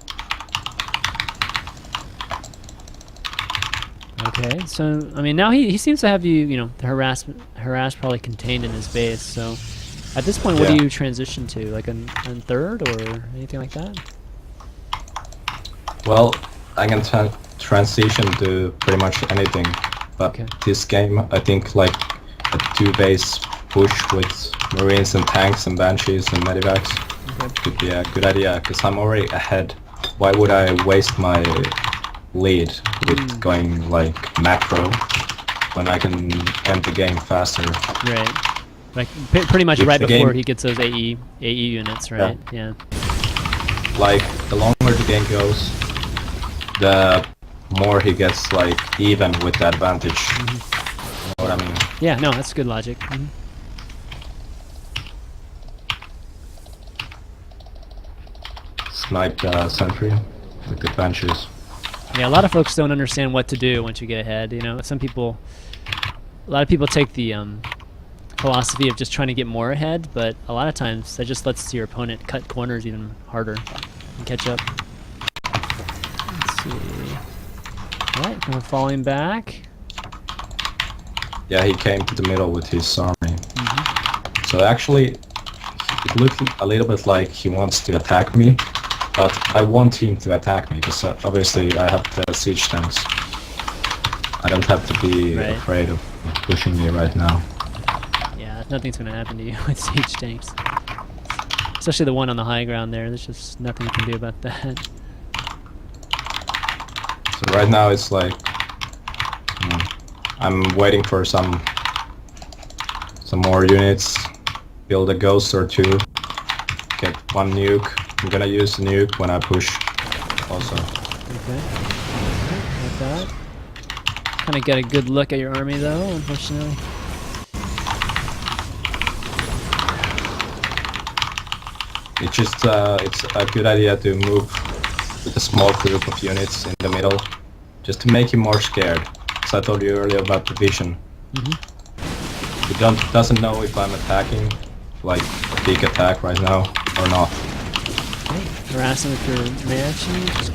Okay, so I mean now he seems to have you the harass probably contained in his base. So at this point, what do Yeah. you transition to? Like on third or anything like that? Well, I can transition to pretty much anything. But Okay. this game, I think like a 2-base push with Marines and tanks and Banshees and Medivacs could be a good idea, because I'm already ahead. Why would I waste my lead with going like macro when I can end the game faster? Right. Like pretty much If right the before game- he gets those AE units, right? Yeah. Like the longer the game goes, the more he gets like even with the advantage. You know what I mean? Yeah. No, that's good logic. Snipe sentry with the Banshees. Yeah, a lot of folks don't understand what to do once you get ahead. You know, a lot of people take the philosophy of just trying to get more ahead, but a lot of times that just lets your opponent cut corners even harder and catch up. Let's see. Alright, kind of falling back. Yeah, he came to the middle with his army. So actually, it looked a little bit like he wants to attack me, but I want him to attack me because obviously I have the siege tanks. I don't have to be Right. afraid of pushing me right now. Yeah, nothing's going to happen to you with siege tanks. Especially the one on the high ground there. There's just nothing you can do about that. So right now it's like I'm waiting for some more units, build a ghost or two, get one nuke. I'm gonna use the nuke when I push also. Okay. Like that. Kind of get a good look at your army though, unfortunately. It's just it's a good idea to move with a small group of units in the middle, just to make him more scared. As I told you earlier about the vision. He doesn't know if I'm attacking, like a big attack right now, or not. Okay. Harass him with your reaction. Just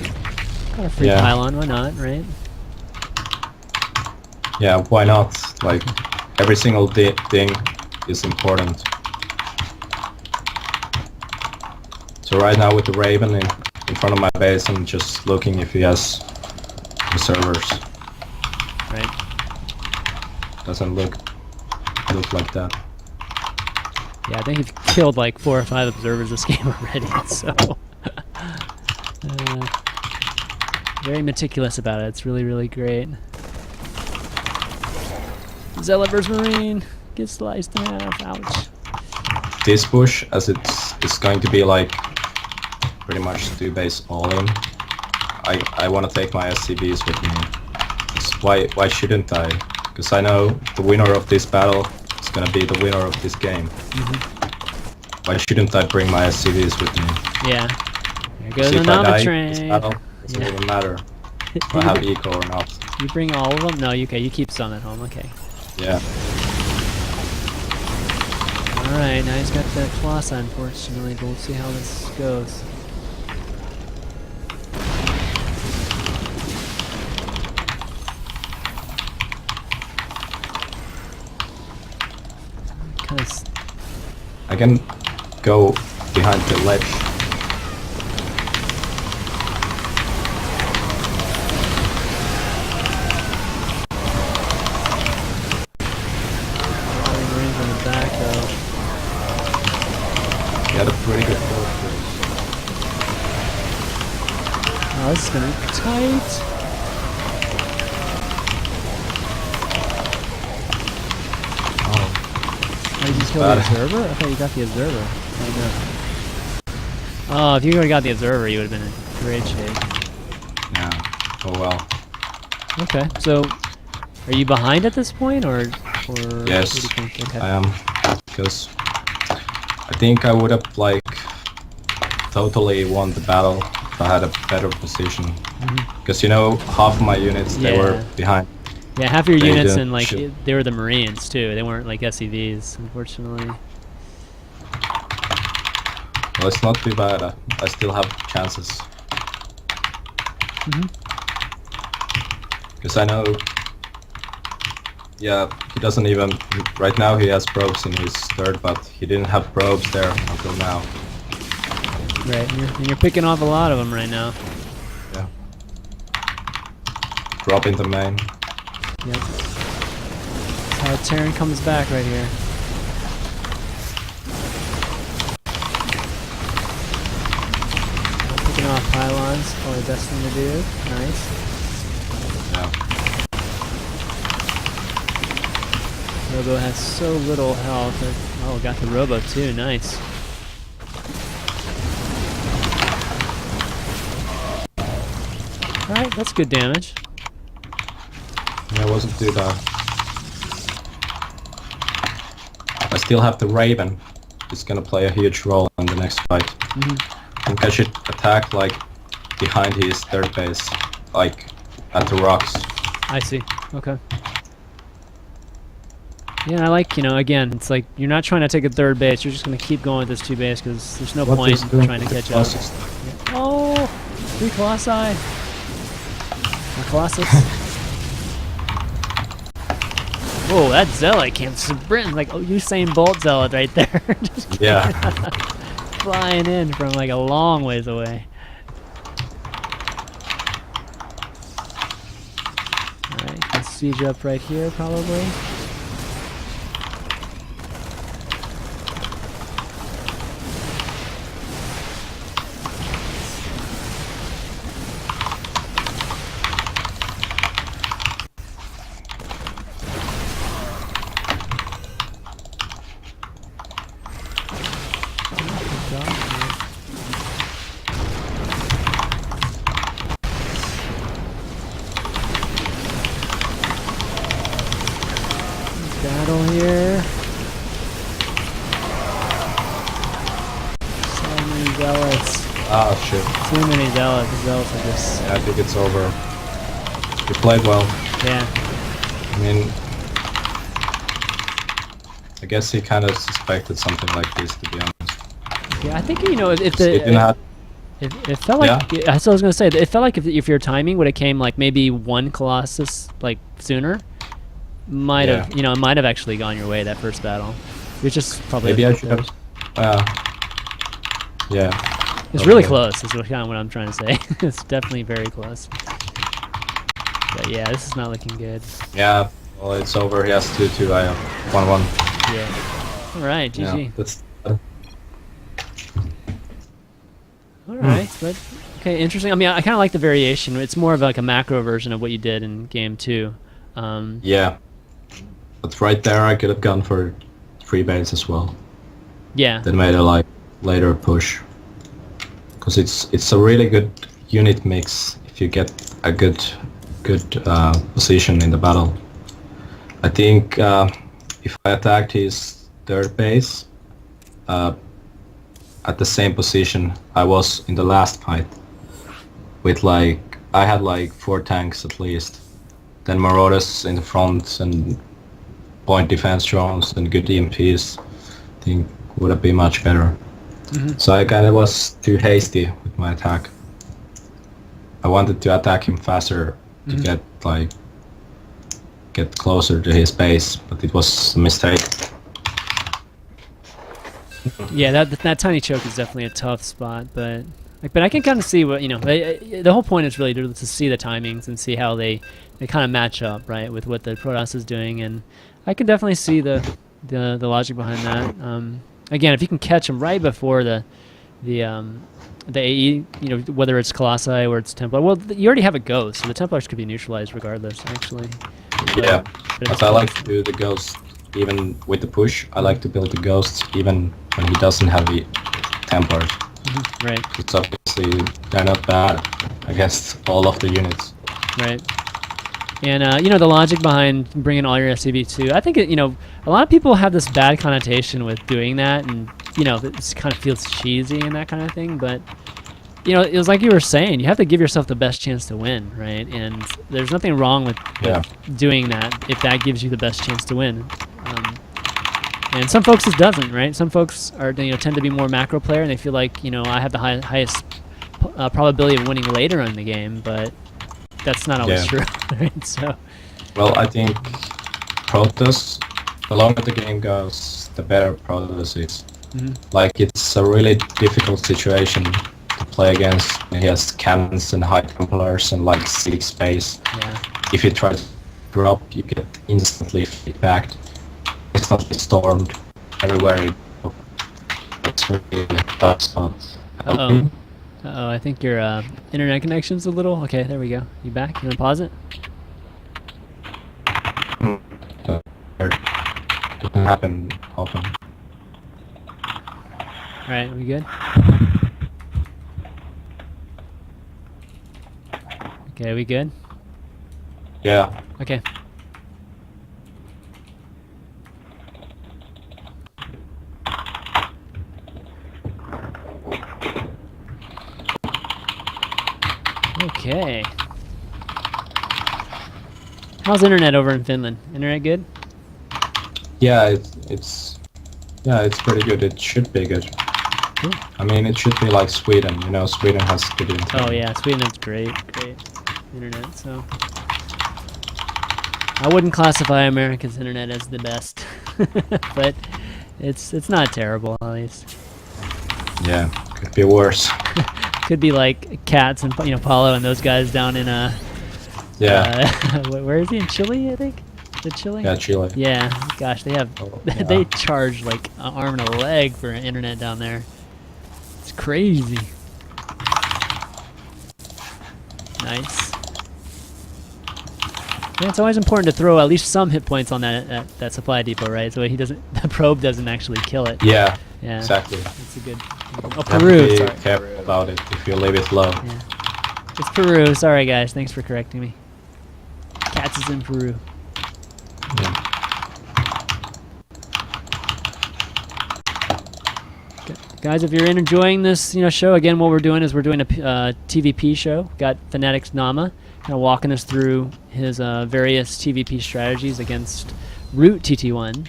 got a free Yeah. pylon, why not, right? Yeah, why not? Like, every single thing is important. So right now with the Raven in front of my base, I'm just looking if he has observers. Right. Doesn't look like that. Yeah, I think you've killed like 4 or 5 observers this game already, so... very meticulous about it. It's really, really great. Zealot versus Marine. Get sliced in half. Ouch. This push, as it's going to be like pretty much 2-base all in. I want to take my SCVs with me. Why shouldn't I? Because I know the winner of this battle is gonna be the winner of this game. Why shouldn't I bring my SCVs with me? Yeah. There goes See, the if I die Naama in this Train. battle, it doesn't Yeah. even matter if I have eco or not. You bring all of them? No, okay, you keep some at home, okay. Yeah. Alright, now he's got that Colossi, unfortunately, but we'll see how this goes. Kind of I can go behind the ledge. Marines on the back, though. He had a pretty good fortress. Oh, this is gonna be tight. Oh, Oh, did you kill bad. the observer? I thought you got the observer. Oh, no. Oh, if you would have got the observer, you would have been in great shape. yeah. Oh well. Okay, so are you behind at this point, or Yes, what do you think? Okay. I am. Because I think I would have like totally won the battle if I had a better position. Because you know, half of my units they were Yeah. behind. Yeah, half your They units didn't and like shoot. they were the Marines too. They weren't like SCVs, unfortunately. Well, it's not too bad. I still have chances. Because I know. Yeah, he doesn't even. Right now he has probes in his third, but he didn't have probes there until now. Right, and you're picking off a lot of them right now. Yeah. drop in the main. Yep. That's how Terran comes back right here. Picking off pylons, probably the best thing to do. Nice. Yeah. Robo has so little health. Oh, got the Robo too. Nice. Alright, that's good damage. Yeah, it wasn't too bad. I still have the Raven. It's gonna play a huge role in the next fight. I think I should attack like behind his third base, like at the rocks. I see. Okay. Yeah, I like, again, it's like you're not trying to take a third base. You're just going to keep going with this 2 base because there's no point in trying to catch up. Yeah. Oh! 3 Colossi! Or Colossus. Whoa, that Zealot came sprinting like Usain Bolt Zealot right there. Just Yeah. flying in from like a long ways away. Alright, can siege up right here probably. Battle here. So many zealots. Ah, shit. Too many zealots. The zealots are just. Yeah, I think it's over. You played well. Yeah. I mean, I guess he kind of suspected something like this, to be honest. Yeah, I think if It didn't have. it felt like that's what I was gonna say. It felt like if your timing would have came like maybe 1 Colossus like sooner, might have it might have actually gone your way that first battle. It was just probably Maybe I should have. Yeah. It's really close. Is kind of what I'm trying to say. It's definitely very close. But yeah, this is not looking good. Yeah. Well, it's over. He has 2-2. I have 1-1. Yeah. All right, GG. Yeah, that's. All right, but okay, interesting. I mean, I kind of like the variation. It's more of like a macro version of what you did in game 2. Yeah. But right there, I could have gone for 3 base as well. Yeah. Then made a like later push. Because it's a really good unit mix if you get a good position in the battle. I think if I attacked his third base at the same position I was in the last fight, with I had like 4 tanks at least, then Marauders in the front and point defense drones and good EMPs, I think would have been much better. So I kind of was too hasty with my attack. I wanted to attack him faster to get closer to his base, but it was a mistake. Yeah, that tiny choke is definitely a tough spot, but I can kind of see what the whole point is really to see the timings and see how they kind of match up, right, with what the Protoss is doing, and I can definitely see the logic behind that. Again, if you can catch them right before the AE, whether it's Colossi or it's Templar. Well, you already have a Ghost, so the Templars could be neutralized regardless, actually. Yeah, but but I like to do the Ghost even with the push. I like to build the Ghosts even when he doesn't have the Templars. Right. It's obviously they're not bad against all of the units. Right. And the logic behind bringing all your SCV2, I think a lot of people have this bad connotation with doing that, and it kind of feels cheesy and that kind of thing. But it was like you were saying, you have to give yourself the best chance to win, right? And there's nothing wrong with doing that if that gives you the best chance to win. And some folks it doesn't, right? Some folks are tend to be more macro player, and they feel like I have the highest probability of winning later in the game, but that's not always true, right? So. Well, I think Protoss, the longer the game goes, the better Protoss is. Like, it's a really difficult situation to play against when he has cannons and high Templars and like 6 space. Yeah. if you try to drop, you get instantly feedbacked, instantly stormed everywhere you go. It's really tough spot. Uh-oh. Uh-oh, I think your internet connection's a little... Okay, there we go. You back? You wanna pause it? It doesn't happen often. Alright, we good? Okay, we good? Yeah. Okay. Okay. How's internet over in Finland? Internet good? Yeah, it's pretty good. It should be good. Cool. I mean, it should be like Sweden. You know, Sweden has good internet. Oh yeah, Sweden has great internet, so... I wouldn't classify America's internet as the best, but it's not terrible, at least. Yeah, could be worse. Could be like Cats and Paulo and those guys down in Yeah. where is he, in Chile? I think. Is it Chile? Yeah, Chile. Yeah. Gosh, they have Yeah. they charge like an arm and a leg for internet down there. It's crazy. Nice. Yeah, it's always important to throw at least some hit points on that supply depot, right? So the probe doesn't actually kill it. Yeah. Yeah. Exactly. That's a good. Oh, You have Peru. to be Sorry. careful about it if you leave it low. Yeah. It's Peru. Sorry, guys. Thanks for correcting me. Cats is in Peru. Yeah. Guys, if you're enjoying this, show, again, what we're doing is we're doing a TvP show. Got FnaticNaama kind of walking us through his various TvP strategies against Root TT1.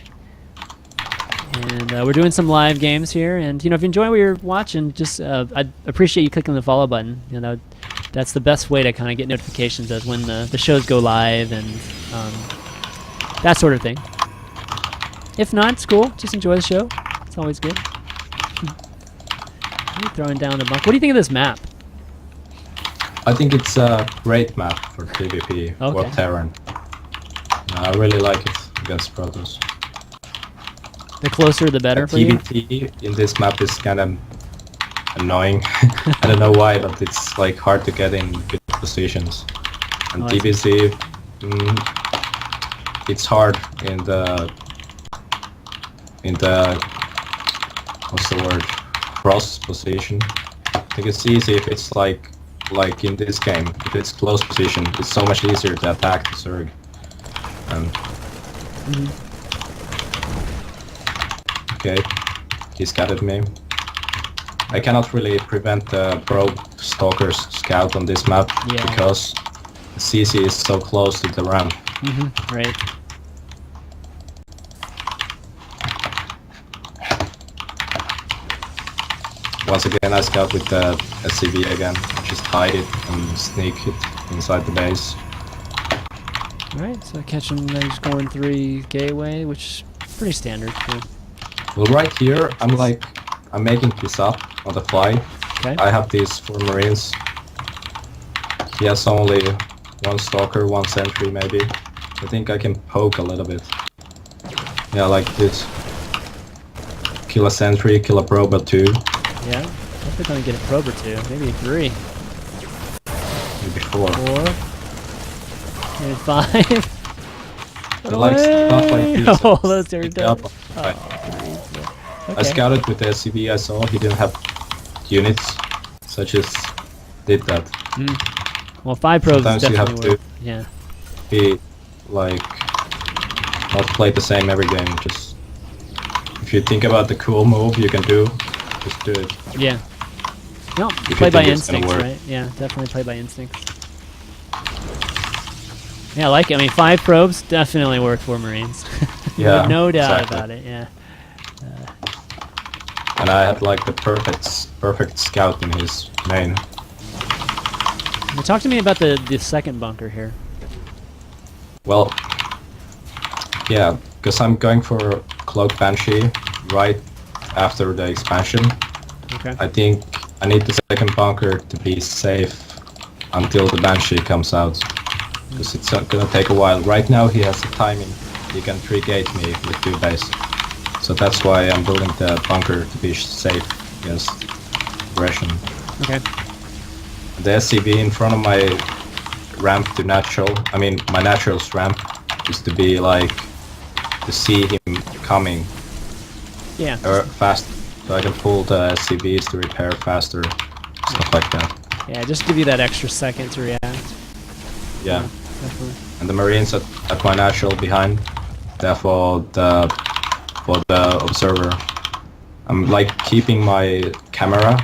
And we're doing some live games here. And if you enjoy what you're watching, just I'd appreciate you clicking the follow button. That's the best way to kind of get notifications as when the shows go live and that sort of thing. If not, it's cool. Just enjoy the show. It's always good. Throwing down the bunk. What do you think of this map? I think it's a great map for TvP or Okay. Terran. I really like it against Protoss. The closer, the better for you. TvT in this map is kind of annoying. I don't know why, but it's like hard to get in good positions. And Oh, I see. TvC, it's hard in the what's the word? Cross position. I think it's easy if it's like in this game. If it's close position, it's so much easier to attack the Zerg. Okay, he scattered me. I cannot really prevent the probe stalker's scout on this map Yeah. because the CC is so close to the ramp. Right. Once again, I scout with the SCV again. Just hide it and sneak it inside the base. Alright, so catching those going 3 gateway, which is pretty standard too. Well, right here, I'm making this up on the fly. Okay. I have these 4 Marines. He has only 1 stalker, 1 sentry maybe. I think I can poke a little bit. Yeah, like this. Kill a sentry, kill a probe or 2. Yeah. Definitely gonna get a probe or 2, maybe 3. Maybe 4. 4. Maybe 5. I like stuff like this. Oh, those are Pick dope. up. Okay. I scouted with the SCV I saw, he didn't have units, so I just did that. Well, 5 probes Sometimes is you have definitely to- worth. Yeah. Be like, not play the same every game, just if you think about the cool move you can do, just do it. Yeah. No, you play by think it's gonna instincts, work. right? Yeah, definitely play by instincts. Yeah, I like it. I mean, 5 probes definitely worth for Marines. Yeah, no doubt exactly. about it. Yeah. And I had like the perfect scout in his main. Now, talk to me about the second bunker here. Well, yeah, because I'm going for Cloak Banshee right after the expansion. Okay. I think I need the second bunker to be safe until the Banshee comes out. because it's gonna take a while. Right now he has a timing. He can 3-gate me with 2 base. So that's why I'm building the bunker to be safe against aggression. Okay. The SCV in front of my ramp to natural, I mean my natural's ramp, is to be like, to see him coming Yeah. fast, so I can pull the SCVs to repair faster, stuff like that. Yeah, just give you that extra second to react. Yeah. Definitely. And the Marines at my natural behind, therefore for the observer. I'm like keeping my camera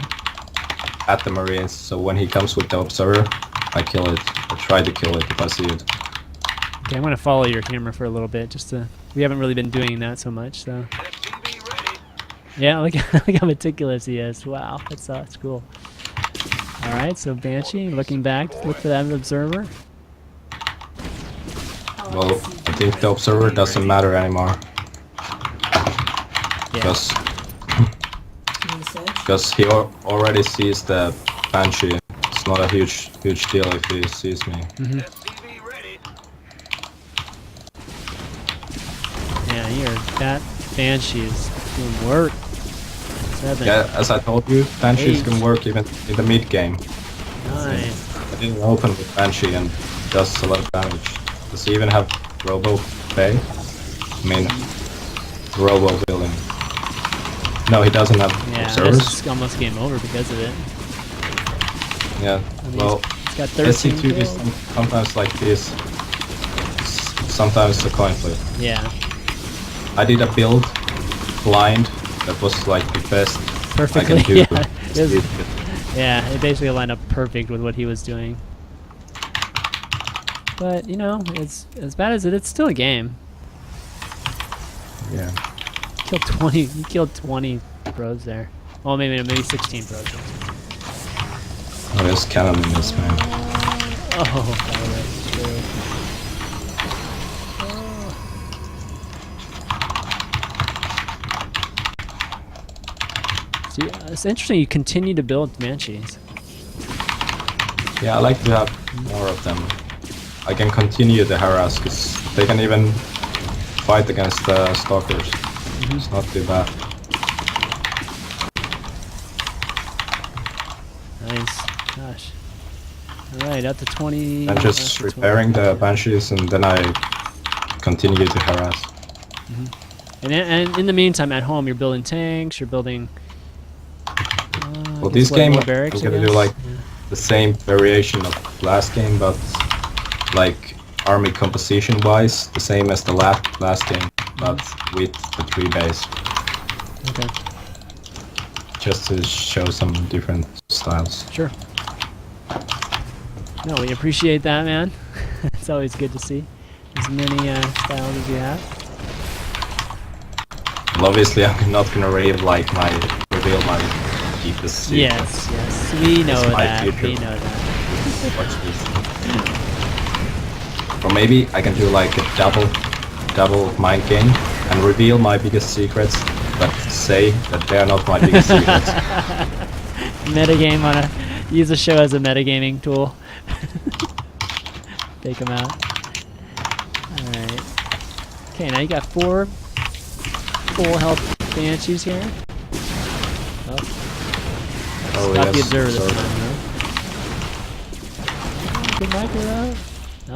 at the Marines, so when he comes with the observer, I kill it. I try to kill it if I see it. Okay, I'm gonna follow your camera for a little bit, just to. We haven't really been doing that so much, so. Yeah, look, look how meticulous he is. Wow, that's cool. All right, so Banshee, looking back, look for that observer. Well, I think the observer doesn't matter anymore. Yeah. Because he already sees the Banshee. It's not a huge deal if he sees me. Yeah, that Banshee is doing work. 7. Yeah, as I told you, Banshees 8. can work even in the mid game. Nice. I didn't open with Banshee and does a lot of damage. Does he even have Robo Bay? I mean, Robo building. No, he doesn't have Yeah, observers. this is almost game over because of it. Yeah, I mean, well, it's got 13 SC2 is kills. sometimes like this. Sometimes it's a coin flip. Yeah, I did a build blind that was like the best perfectly. I can do. Yeah, yeah, it basically lined up perfect with what he was doing. But you know, it's as bad as it's still a game. Yeah. Killed 20. You killed 20 pros there. Oh, maybe 16 pros. Oh, there's cannon in this man. Oh, that's true. See, it's interesting. You continue to build Banshees. Yeah, I like to have more of them. I can continue the harass because they can even fight against the stalkers. It's not too bad. Nice. Gosh. Alright, up to 20. I'm just repairing the Banshees and then I continue to harass. And in the meantime, at home, you're building tanks, you're building... Well, this game I'm barracks, I gonna do guess? like the same variation of last game, but like army composition wise, the same as the last game, but with the 3 base. Okay, Just to show some different styles. sure. No, we appreciate that, man. It's always good to see as many styles as you have. Well, obviously, I'm not gonna reveal my deepest secret. Yes, yes, we know It's my that. future. We know that. Watch this. Or maybe I can do like a double mind game and reveal my biggest secrets, but say that they are not my biggest secrets. Metagame on use the show as a metagaming tool. Take them out. Alright. Okay, now you got 4 full health Banshees here. Oh. Oh, Got the yes, observer this sorry. time, though. Good micro though.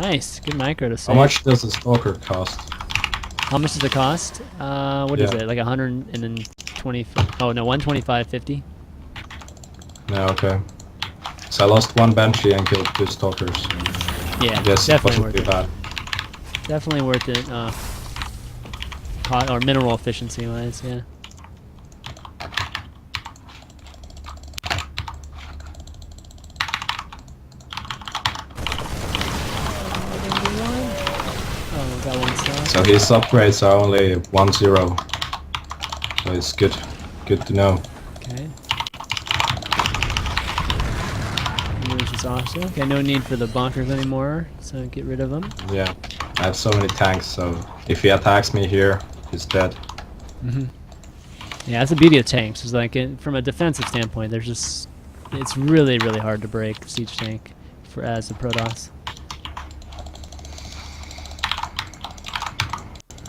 Nice, good micro to How save. much does a stalker cost? How much does it cost? What is Yeah. it? Like 120? Oh no, 125.50. No, okay. So I lost 1 Banshee and killed 2 stalkers. Yeah, Yes, it definitely wasn't worth too it. bad. Definitely worth it. Or mineral efficiency wise, yeah. Oh, got 1 star. So his upgrades are only 1-0. So it's good to know. Okay. Yours is awesome. Okay, no need for the bunkers anymore, so get rid of them. Yeah. I have so many tanks, so if he attacks me here, he's dead. Yeah, that's the beauty of tanks. Is like from a defensive standpoint, there's just it's really hard to break siege tank as a Protoss.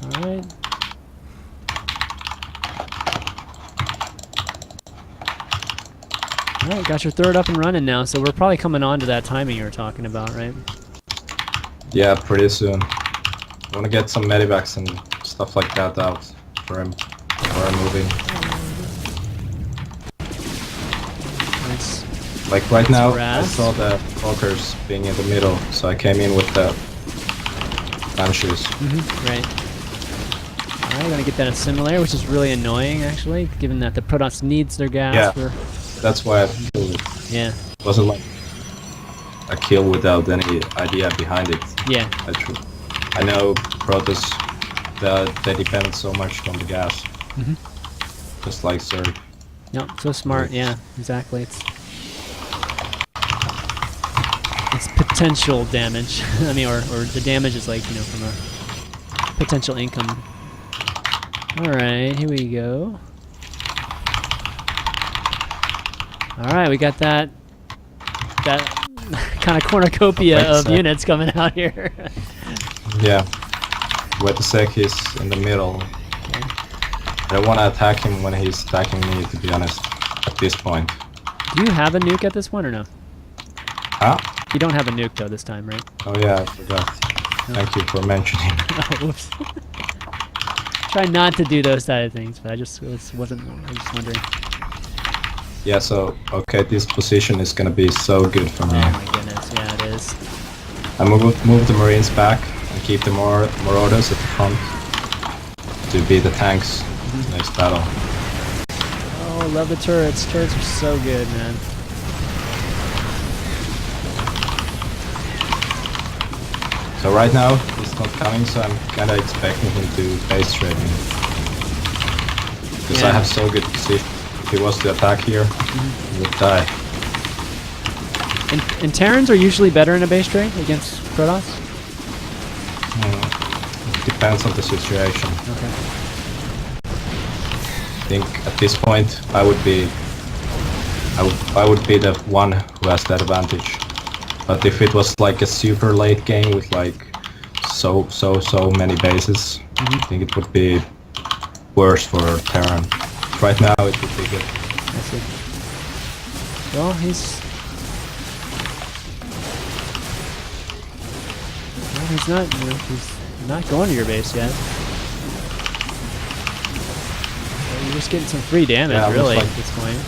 Alright. Alright, got your third up and running now, so we're probably coming on to that timing you were talking about, right? Yeah, pretty soon. I want to get some medivacs and stuff like that out for him before I'm moving. Nice. Like right now, I Grass. saw the walkers being in the middle, so I came in with the banshees. Right. Alright, gonna get that assimilator, which is really annoying actually, given that the Protoss needs their gas Yeah. for... That's why I killed it. Yeah. It wasn't like a kill without any idea behind it. Yeah. I know Protoss, they depend so much on the gas. Just like Zerg. No, so smart, yeah, exactly. It's potential damage. I mean, or the damage is like, you know, from a potential income. Alright, here we go. Alright, we got that kind of cornucopia of units coming out here. Yeah. Wetasek is in the middle. I don't want to attack him when he's attacking me, to be honest, at this point. Do you have a nuke at this point or no? Huh? You don't have a nuke though this time, right? Oh yeah, I forgot. Thank you for mentioning. Oh, whoops. Try not to do those type of things, but I just wasn't wondering. Yeah, so, okay, this position is gonna be so good for me. Oh my goodness, yeah it is. I move the Marines back and keep the Marauders at the front to be the tanks in this battle. Oh, love the turrets. Turrets are so good, man. So right now, he's not coming, so I'm kinda expecting him to base trade me. Because I have so good position. If he was to attack here, he would die. And Terrans are usually better in a base trade against Protoss? Depends on the situation. Okay. I think at this point I would be the one who has that advantage. But if it was like a super late game with like so many bases, I think it would be worse for Terran. Right now it would be good. I see. Well, he's he's not going to your base yet. Well, you're just getting some free damage, Yeah, really, like at this point.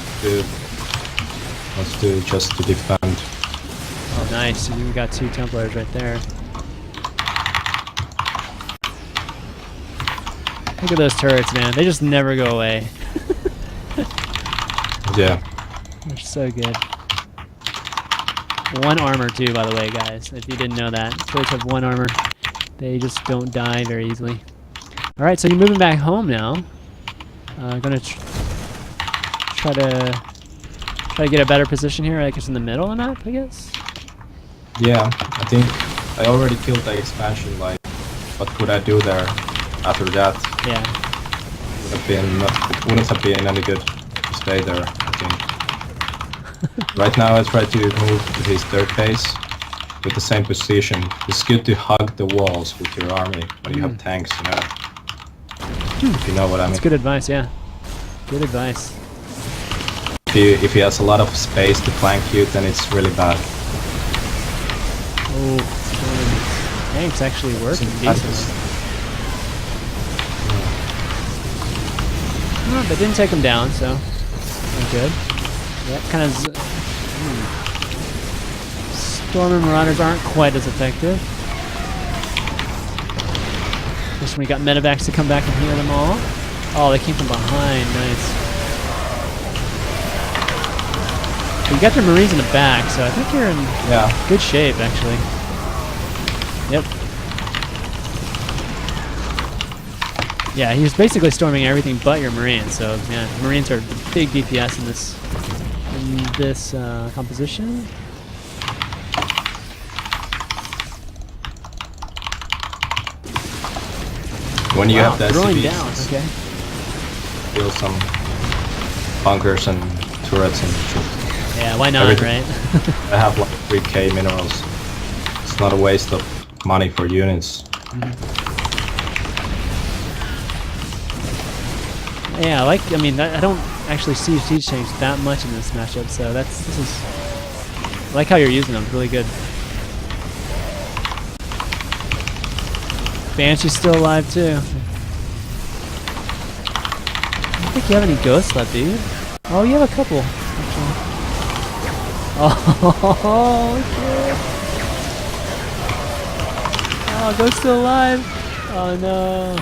Let's do just to defend. Oh, nice. You got 2 Templars right there. Look at those turrets, man. They just never go away. Yeah. They're so good. 1 armor too, by the way, guys. If you didn't know that, turrets have 1 armor. They just don't die very easily. All right, so you're moving back home now. Gonna try to get a better position here. I guess in the middle of the map, I guess. Yeah, I think I already killed the expansion. Like, what could I do there after that? Yeah. It wouldn't have been any good to stay there, I think. Right now I try to move to his third base with the same position. It's good to hug the walls with your army when you have tanks, you know. If you know what I mean. That's good advice, yeah. Good advice. If he has a lot of space to flank you, then it's really bad. Oh, tanks actually working decently. Oh, they didn't take him down, so not good. Yeah, kind of. Storm Marauders aren't quite as effective. Just when we got medevacs to come back and heal them all. Oh, they came from behind. Nice. You got their Marines in the back, so I think you're in good shape, actually. Yep. Yeah, he was basically storming everything but your Marines, so yeah, Marines are big DPS in this composition. When you have the throwing SCVs, down, okay. build some bunkers and turrets and shit. Yeah, why not, right? I have like 3k minerals. It's not a waste of money for units. Yeah, I mean, I don't actually see siege tanks that much in this matchup, so this is. I like how you're using them. It's really good. Banshee's still alive too. I don't think you have any ghosts left, do you? Oh, you have a couple. Actually. Oh, shit. Oh, Ghost still alive. Oh no.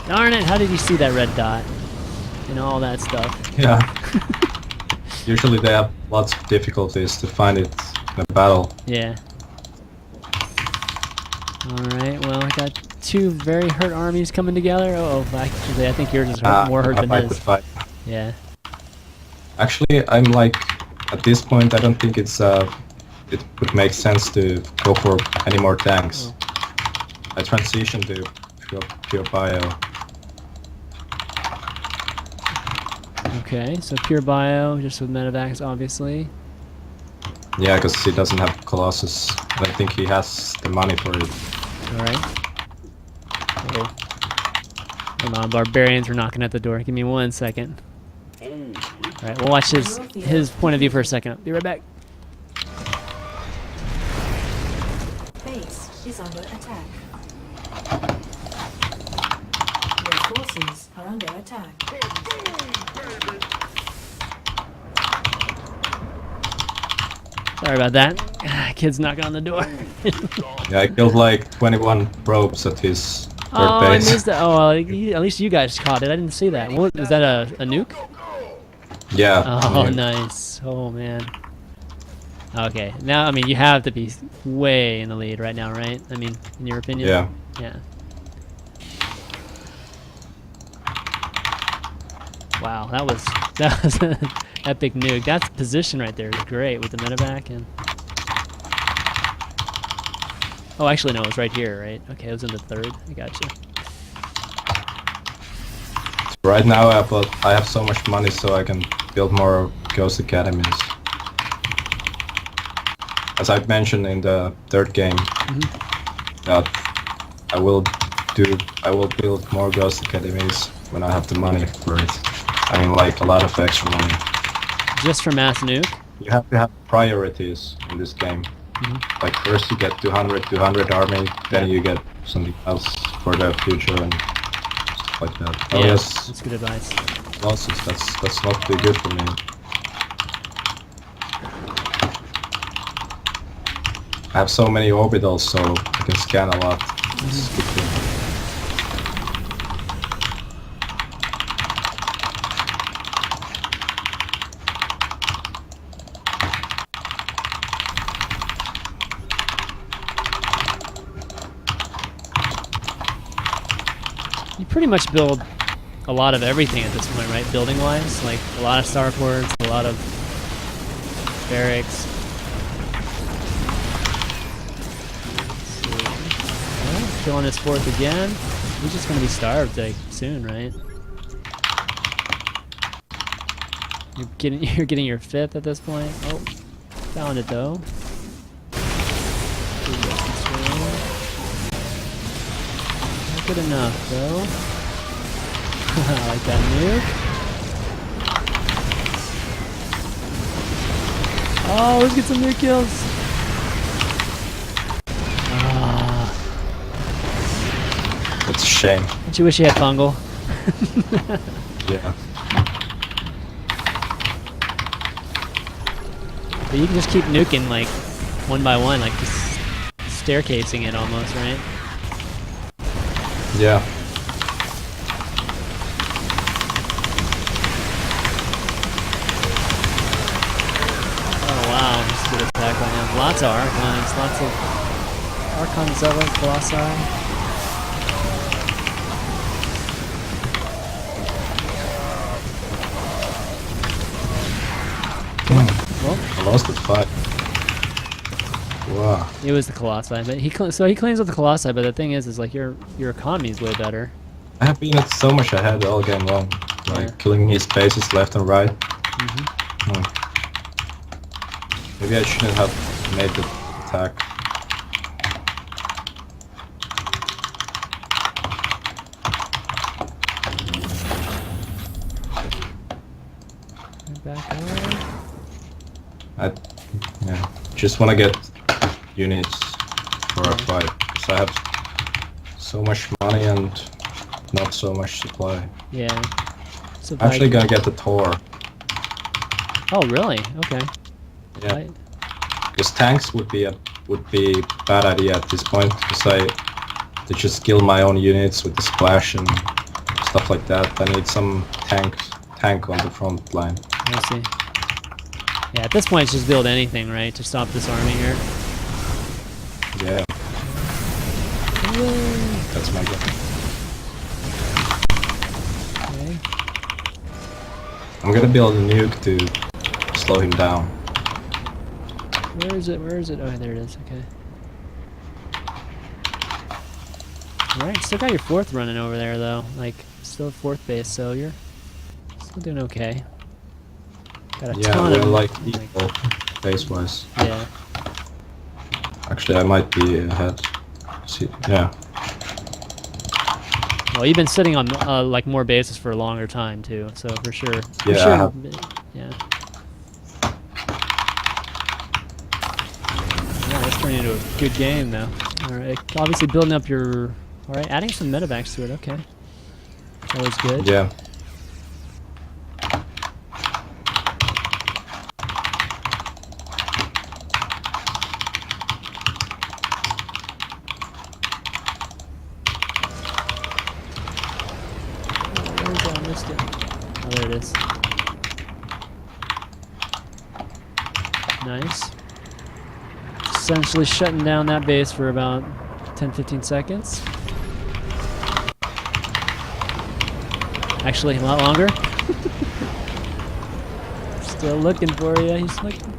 Darn it, how did you see that red dot? And all that stuff. Yeah. Usually they have lots of difficulties to find it in a battle. Yeah. Alright, well, I got two very hurt armies coming together. Oh, actually, I think yours is more hurt than his. Yeah. Actually, I'm like, at this point, I don't think it would make sense to go for any more tanks. Oh. I transition to pure bio. Okay, so pure bio, just with medevacs, obviously. Yeah, because he doesn't have Colossus. I don't think he has the money for it. Alright. Oh. Hold on, barbarians are knocking at the door. Give me 1 second. Alright, we'll watch his point of view for a second. Be right back. Base is under attack. Your forces are under attack. Sorry about that. Kids knocking on the door. Yeah, I killed like 21 probes at his Oh, third I base. missed that. Oh, well, at least you guys caught it. I didn't see that. What, was that a nuke? Yeah. Oh, yeah. nice. Oh, man. Okay. Now, I mean, you have to be way in the lead right now, right? I mean, in your opinion? Yeah. Yeah. Wow, that was an epic nuke. That position right there is great with the medevac and. Oh, actually, no, it was right here, right? Okay, it was in the third. I gotcha. Right now, I have so much money, so I can build more Ghost Academies. As I mentioned in the third game, that I will build more Ghost Academies when I have the money for it. I mean, like a lot of extra money. Just for mass nuke? You have to have priorities in this game. Like first you get 200 army, then you get something else for the future and stuff like that. Oh Yeah, yes, that's good advice. losses. That's not too good for me. I have so many orbitals, so I can scan a lot. It's a good thing. You pretty much build a lot of everything at this point, right? Building-wise, like a lot of starports, a lot of barracks. Well, killing his fourth again. He's just gonna be starved like soon, right? You're getting your fifth at this point. Oh, found it though. Not good enough though. I like that nuke. Oh, let's get some nuke kills. Ah, It's a shame. don't you wish you had fungal? Yeah. But you can just keep nuking like one by one, like just staircasing it almost, right? Yeah. Oh wow, just a good attack on him. Lots of Archons, lots of Archon Zealot, Colossi. Well, I lost the fight. Wow. it was the Colossi, but he claims with the Colossi, but the thing is like your economy is way better. I have been at so much ahead all game long. Like killing his bases left and right. Maybe I shouldn't have made the attack. just want to get units for a fight. Because I have so much money and not so much supply. Yeah. So I'm actually gonna get the Tor. Oh, really? Okay. Yeah. Right. Because tanks would be bad idea at this point. Because I just kill my own units with the splash and stuff like that. I need some tank on the front line. I see. Yeah, at this point, it's just build anything, right, to stop this army here. Yeah. That's my goal. Okay. I'm gonna build a nuke to slow him down. Where is it? Where is it? Oh, there it is. Okay. Alright, still got your 4th running over there, though. Like, still 4th base, so you're still doing okay. Got a ton we're of... like equal base-wise. Yeah. Actually, I might be ahead. See, yeah. Well, you've been sitting on, like, more bases for a longer time, too, so for sure. For Yeah, sure. I have. Yeah. Yeah, that's turning into a good game, though. Alright, obviously building up your... Alright, adding some medevacs to it, okay. Always good. Yeah. Where is it? I missed it. Oh, there it is. Nice. Essentially shutting down that base for about 10-15 seconds. Actually, a lot longer. Still looking for you. He's looking.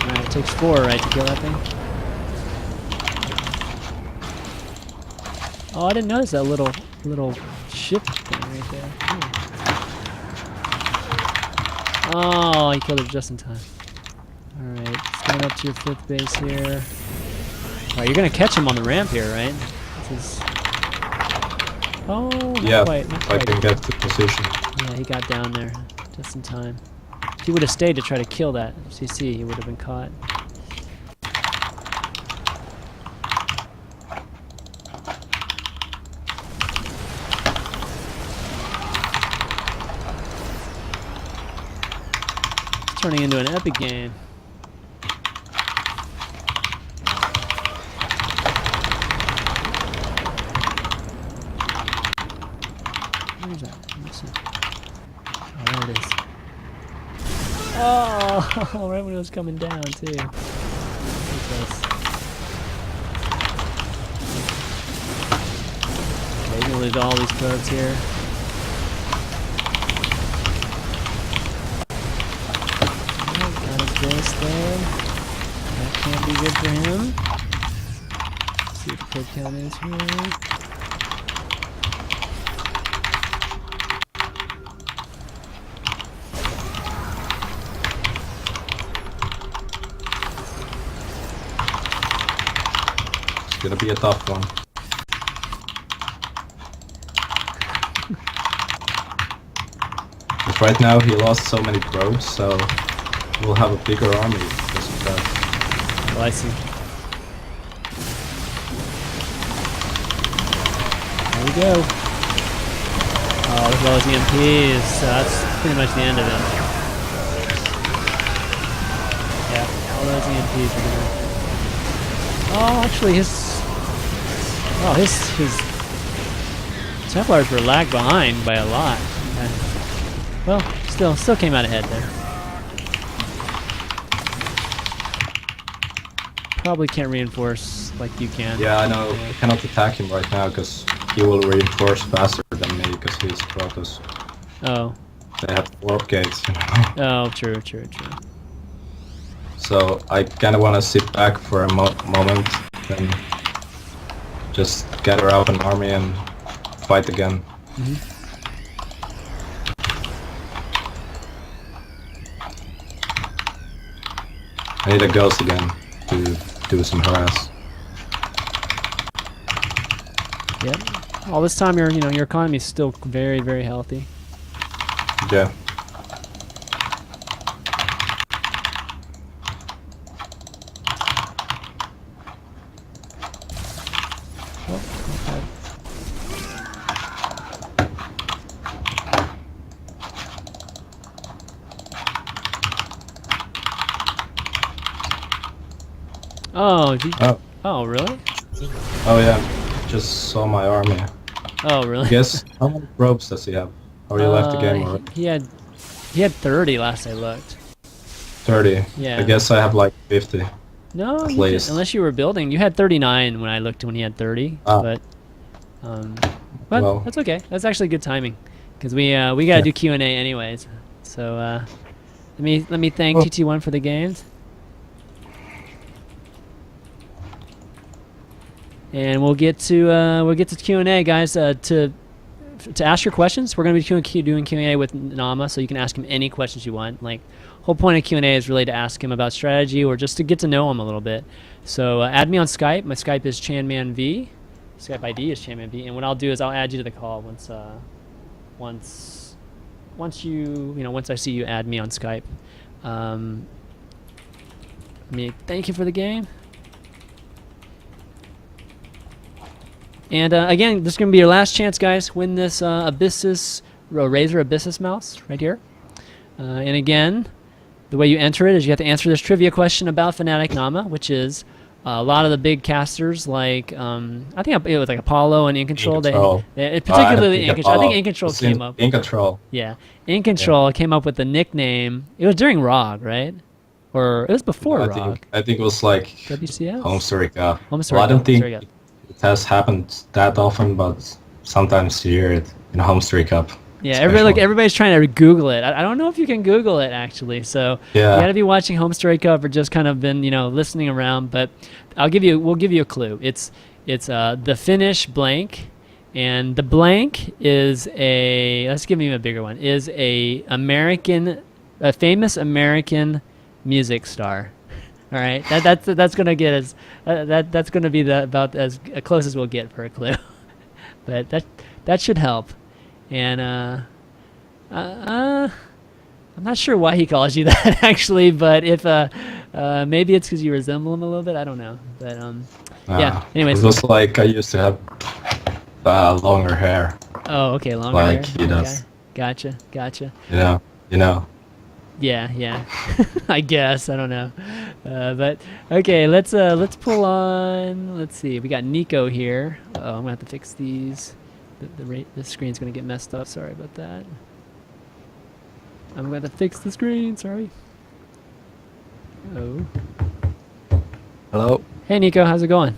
Alright, it takes 4, right, to kill that thing? Oh, I didn't notice that little ship thing right there. Oh, he killed it just in time. Alright, going up to your 5th base here. Alright, you're gonna catch him on the ramp here, right? This is... Oh, not quite, not if I quite. can get the position. Yeah, he got down there just in time. If he would have stayed to try to kill that CC, he would have been caught. It's turning into an epic game. Where's that? Let me see. Oh, there it is. Oh, right when it was coming down, too. Look at this. Okay, you're gonna lose all these probes here. Alright, got his base there. That can't be good for him. Let's see what the probe count is here. It's gonna be a tough one. But right now he lost so many probes, so we'll have a bigger army because of that. Oh, I see. There we go. Oh, look at all those EMPs. So that's pretty much the end of it. Yeah, all those EMPs are gonna... Oh, actually, his Templars were lagged behind by a lot. Okay. Well, still came out ahead there. Probably can't reinforce like you can. Yeah, I know. I cannot attack him right now because he will reinforce faster than me because he's Protoss. Oh. They have warp gates, you know. Oh, true. So I kind of want to sit back for a moment, then just gather up an army and fight again. Mm-hmm. I need a ghost again to do some harass. Yep. All this time, your economy is still very, very healthy. Yeah. Oh, Oh. oh, really? Oh yeah. Just saw my army. Oh, really? Guess how many probes does he have? Or you left the game already? He had 30 last I looked. 30. Yeah. I guess I have like 50. No, At you least. unless you were building. You had 39 when I looked when he had 30. Ah. But Well. that's okay. That's actually good timing, because we gotta do Q&A anyways. So let me thank TT1 for the games. And we'll get to Q&A, guys. To ask your questions, we're going to be doing Q&A with Naama, so you can ask him any questions you want. Like, whole point of Q&A is really to ask him about strategy or just to get to know him a little bit. So add me on Skype. My Skype is ChanmanV. Skype ID is ChanmanV. And what I'll do is I'll add you to the call once I see you add me on Skype. Thank you for the game. And again, this is going to be your last chance, guys. Win this Razer Abyssus mouse right here. And again, the way you enter it is you have to answer this trivia question about FnaticNaama, which is a lot of the big casters, like I think it was like Apollo and InControl. They particularly InControl. I think InControl came up. InControl. Yeah, InControl came up with the nickname. It was during ROG, right? Or it was before ROG. I think it was like WCS? Homestorica. Homestorica. Well, I don't think it has happened that often, but sometimes you hear it in Home Cup. Yeah, everybody's trying to Google it. I don't know if you can Google it actually. So you got to be watching Home Story Cup or just kind of been listening around. But we'll give you a clue. It's the Finnish blank, and the blank is let's give you a bigger one. Is a famous American music star. All right, that's gonna get us. That's gonna be about as close as we'll get for a clue. But that should help. And I'm not sure why he calls you that actually, but if maybe it's because you resemble him a little bit. I don't know, but yeah. Anyways, it was like I used to have longer hair. Oh, okay, longer hair. Like he does. Okay. Gotcha. You know. Yeah. I guess I don't know, but okay. Let's pull on. Let's see. We got Nico here. Oh, I'm gonna have to fix these. The screen's gonna get messed up. Sorry about that. I'm gonna fix the screen. Sorry. Oh. Hello. Hey Nico, how's it going?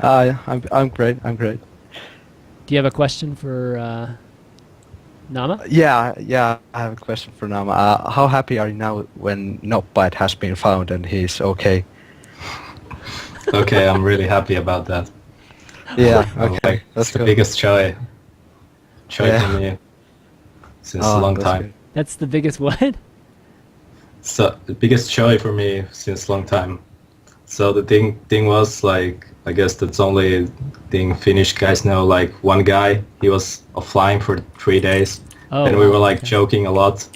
Hi, I'm great. Do you have a question for Naama? Yeah. I have a question for Naama. How happy are you now when Notbite has been found and he's okay? Okay, I'm really happy about that. Yeah. Okay. That's the biggest joy for me since a long time. Good. That's the biggest what? So the biggest joy for me since a long time. So the thing was like, I guess that's only thing Finnish guys know. Like one guy, he was offline for 3 days, and we were like joking a lot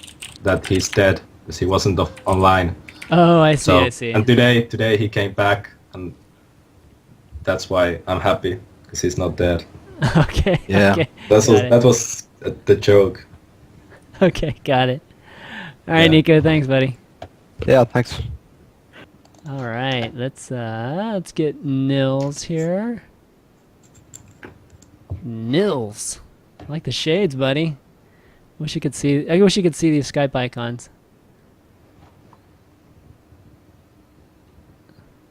that he's dead because he wasn't online. Oh, I see. And today he came back, and that's why I'm happy because he's not dead. Okay. Yeah. Okay. That was the joke. Okay, got it. All right, Nico, thanks, buddy. Yeah, thanks. All right, let's get Nils here. Nils, I like the shades, buddy. I wish you could see these Skype icons.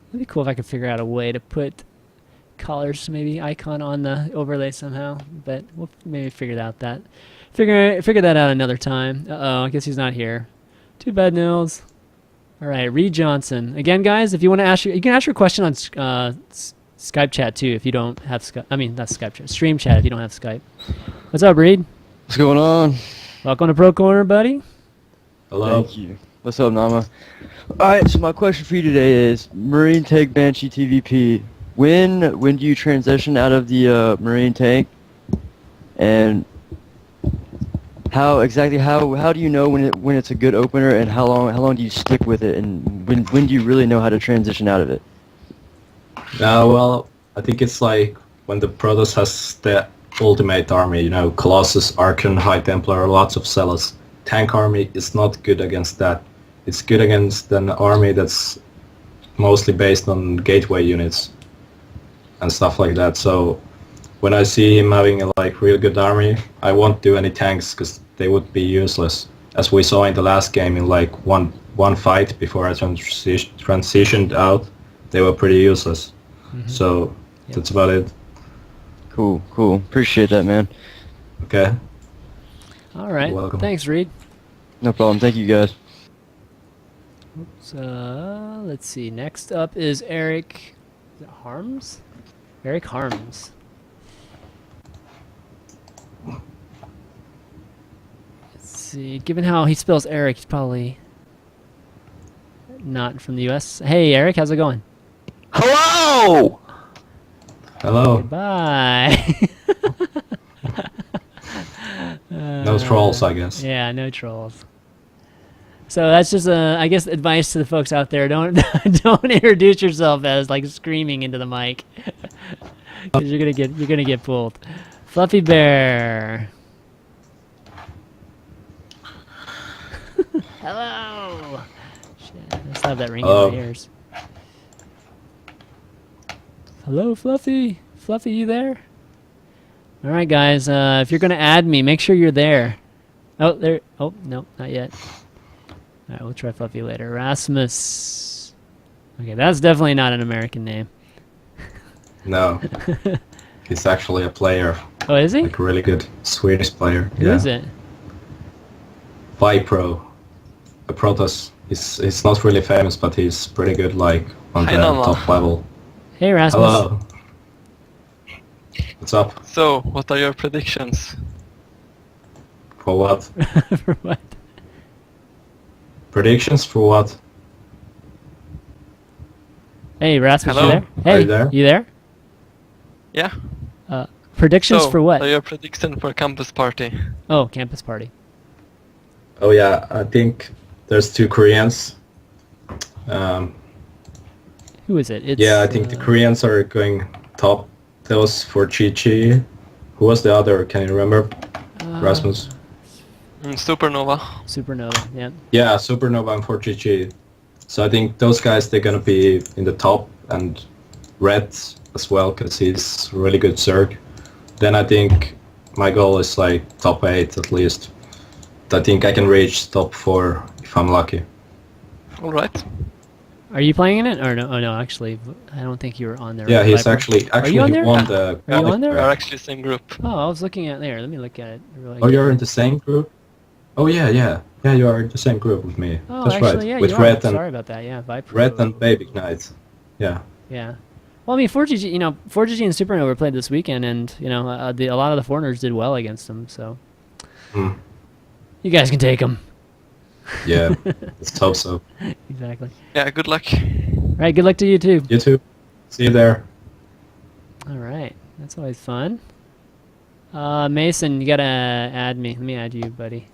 It'd be cool if I could figure out a way to put colors, maybe icon on the overlay somehow. But we'll maybe figure that out another time. Uh-oh, I guess he's not here. Too bad, Nils. All right, Reed Johnson. Again, guys, if you want to ask, you can ask your question on Skype chat too if you don't have Skype. I mean, not Skype chat, stream chat if you don't have Skype. What's up, Reed? What's going on? Welcome to Pro Corner, buddy. Hello. Thank you. What's up, Naama? Alright, so my question for you today is Marine Tech Banshee TvP. when do you transition out of the marine tank, and how do you know when it's a good opener, and how long do you stick with it, and when do you really know how to transition out of it? Well, I think it's like when the Protoss has the ultimate army, you know, Colossus, Archon, High Templar, lots of Zealots. Tank army is not good against that. It's good against an army that's mostly based on gateway units and stuff like that. So when I see him having a like real good army, I won't do any tanks because they would be useless. As we saw in the last game, in like one fight before I transitioned out, they were pretty useless. So that's about it. Cool. Appreciate that, man. Okay. All right. You're welcome. Thanks, Reed. No problem. Thank you, guys. So let's see. Next up is Eric. Is it Harms? Eric Harms. Let's see. Given how he spells Eric, he's probably not from the U.S. Hey, Eric, how's it going? Hello! Hello. Bye. No trolls, I guess. Yeah, no trolls. So that's just I guess advice to the folks out there: don't don't introduce yourself as like screaming into the mic, because you're gonna get pulled. Fluffy Bear. Hello. Shit, I still have that ring in my ears. Hello, Fluffy. Fluffy, you there? All right, guys. If you're gonna add me, make sure you're there. Oh, there. Oh, no, not yet. All right, we'll try Fluffy later. Rasmus. Okay, that's definitely not an American name. No. He's actually a player. Oh, is he? Like a really good Swedish player. Who is it? Vipro. The Protoss. He's not really famous, but he's pretty good, like, on Hi, the Naama. top level. Hey, Rasmus. Hello. What's up? So, what are your predictions? For what? For what? Predictions for what? Hey, Rasmus, Hello? you there? Hey, Are you there? You there? Yeah. Predictions So, for what? what are your predictions for campus party? Oh, campus party. Oh yeah, I think there's 2 Koreans. Who is it? It's, Yeah, I think the Koreans are going top. That was for Chi. Who was the other? Can you remember? Rasmus? Supernova. Supernova. Yeah. Yeah, Supernova and for Chi. So I think those guys, they're gonna be in the top, and Red as well, because he's a really good Zerg. Then I think my goal is like top 8 at least. I think I can reach top 4 if I'm lucky. All right. Are you playing in it or no? Oh no, actually, I don't think you were on there. Yeah, with he's Viper. actually Are you on he there? won the. Are you on there? We are actually same group. Oh, I was looking at there. Let me look at it. Oh, you're in the same group? Oh yeah, you are in the same group with me. Oh, That's actually, right. yeah, With you Red are. and Sorry about that. Yeah, Viper. Red and Baby Knight. Yeah. Yeah. Well, I mean, 4GG, you know, 4GG and Supernova played this weekend, and you know, a lot of the foreigners did well against them. So, you guys can take them. Yeah. Let's hope so. Exactly. Yeah, good luck. All right. Good luck to you too. You too. See you there. All right. That's always fun. Mason, you gotta add me. Let me add you, buddy.